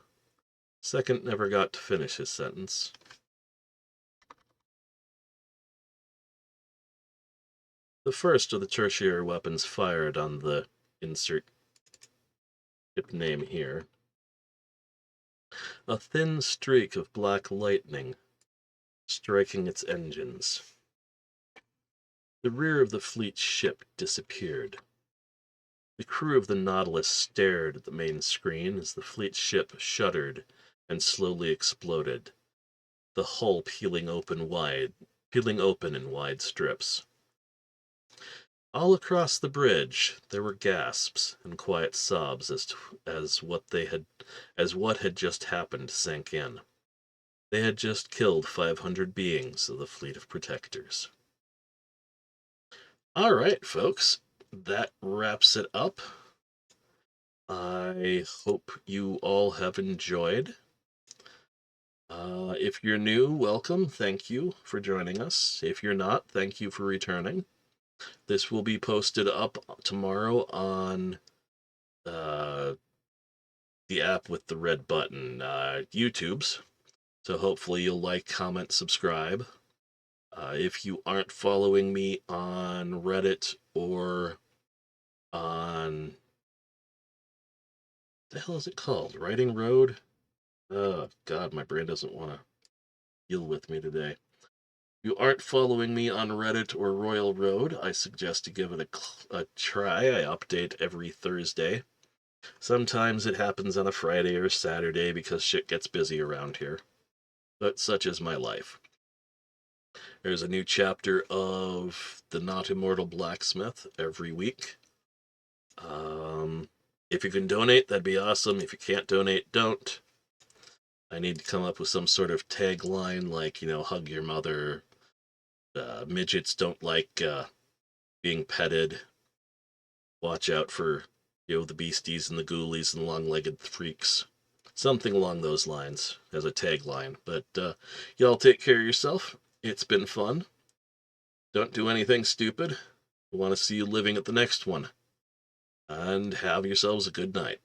Second never got to finish his sentence. The first of the tertiary weapons fired on the insert ship name here. A thin streak of black lightning striking its engines. The rear of the fleet ship disappeared. The crew of the Nautilus stared at the main screen as the fleet ship shuddered and slowly exploded, the hull peeling open in wide strips. All across the bridge there were gasps and quiet sobs as what had just happened sank in. They had just killed 500 beings of the fleet of protectors. All right, folks, that wraps it up. I hope you all have enjoyed. If you're new, welcome. Thank you for joining us. If you're not, thank you for returning. This will be posted up tomorrow on the app with the red button, YouTube's. So hopefully you'll like, comment, subscribe. If you aren't following me on Reddit or on... what the hell is it called? Writing Road? Oh, God, my brain doesn't want to deal with me today. If you aren't following me on Reddit or Royal Road, I suggest to give it a try. I update every Thursday. Sometimes it happens on a Friday or Saturday because shit gets busy around here. But such is my life. There's a new chapter of the Not-Immortal Blacksmith every week. If you can donate, that'd be awesome. If you can't donate, don't. I need to come up with some sort of tagline like, hug your mother. Midgets don't like being petted. Watch out for, the beasties and the ghoulies and long-legged freaks. Something along those lines as a tagline. But y'all take care of yourself. It's been fun. Don't do anything stupid. I want to see you living at the next one. And have yourselves a good night.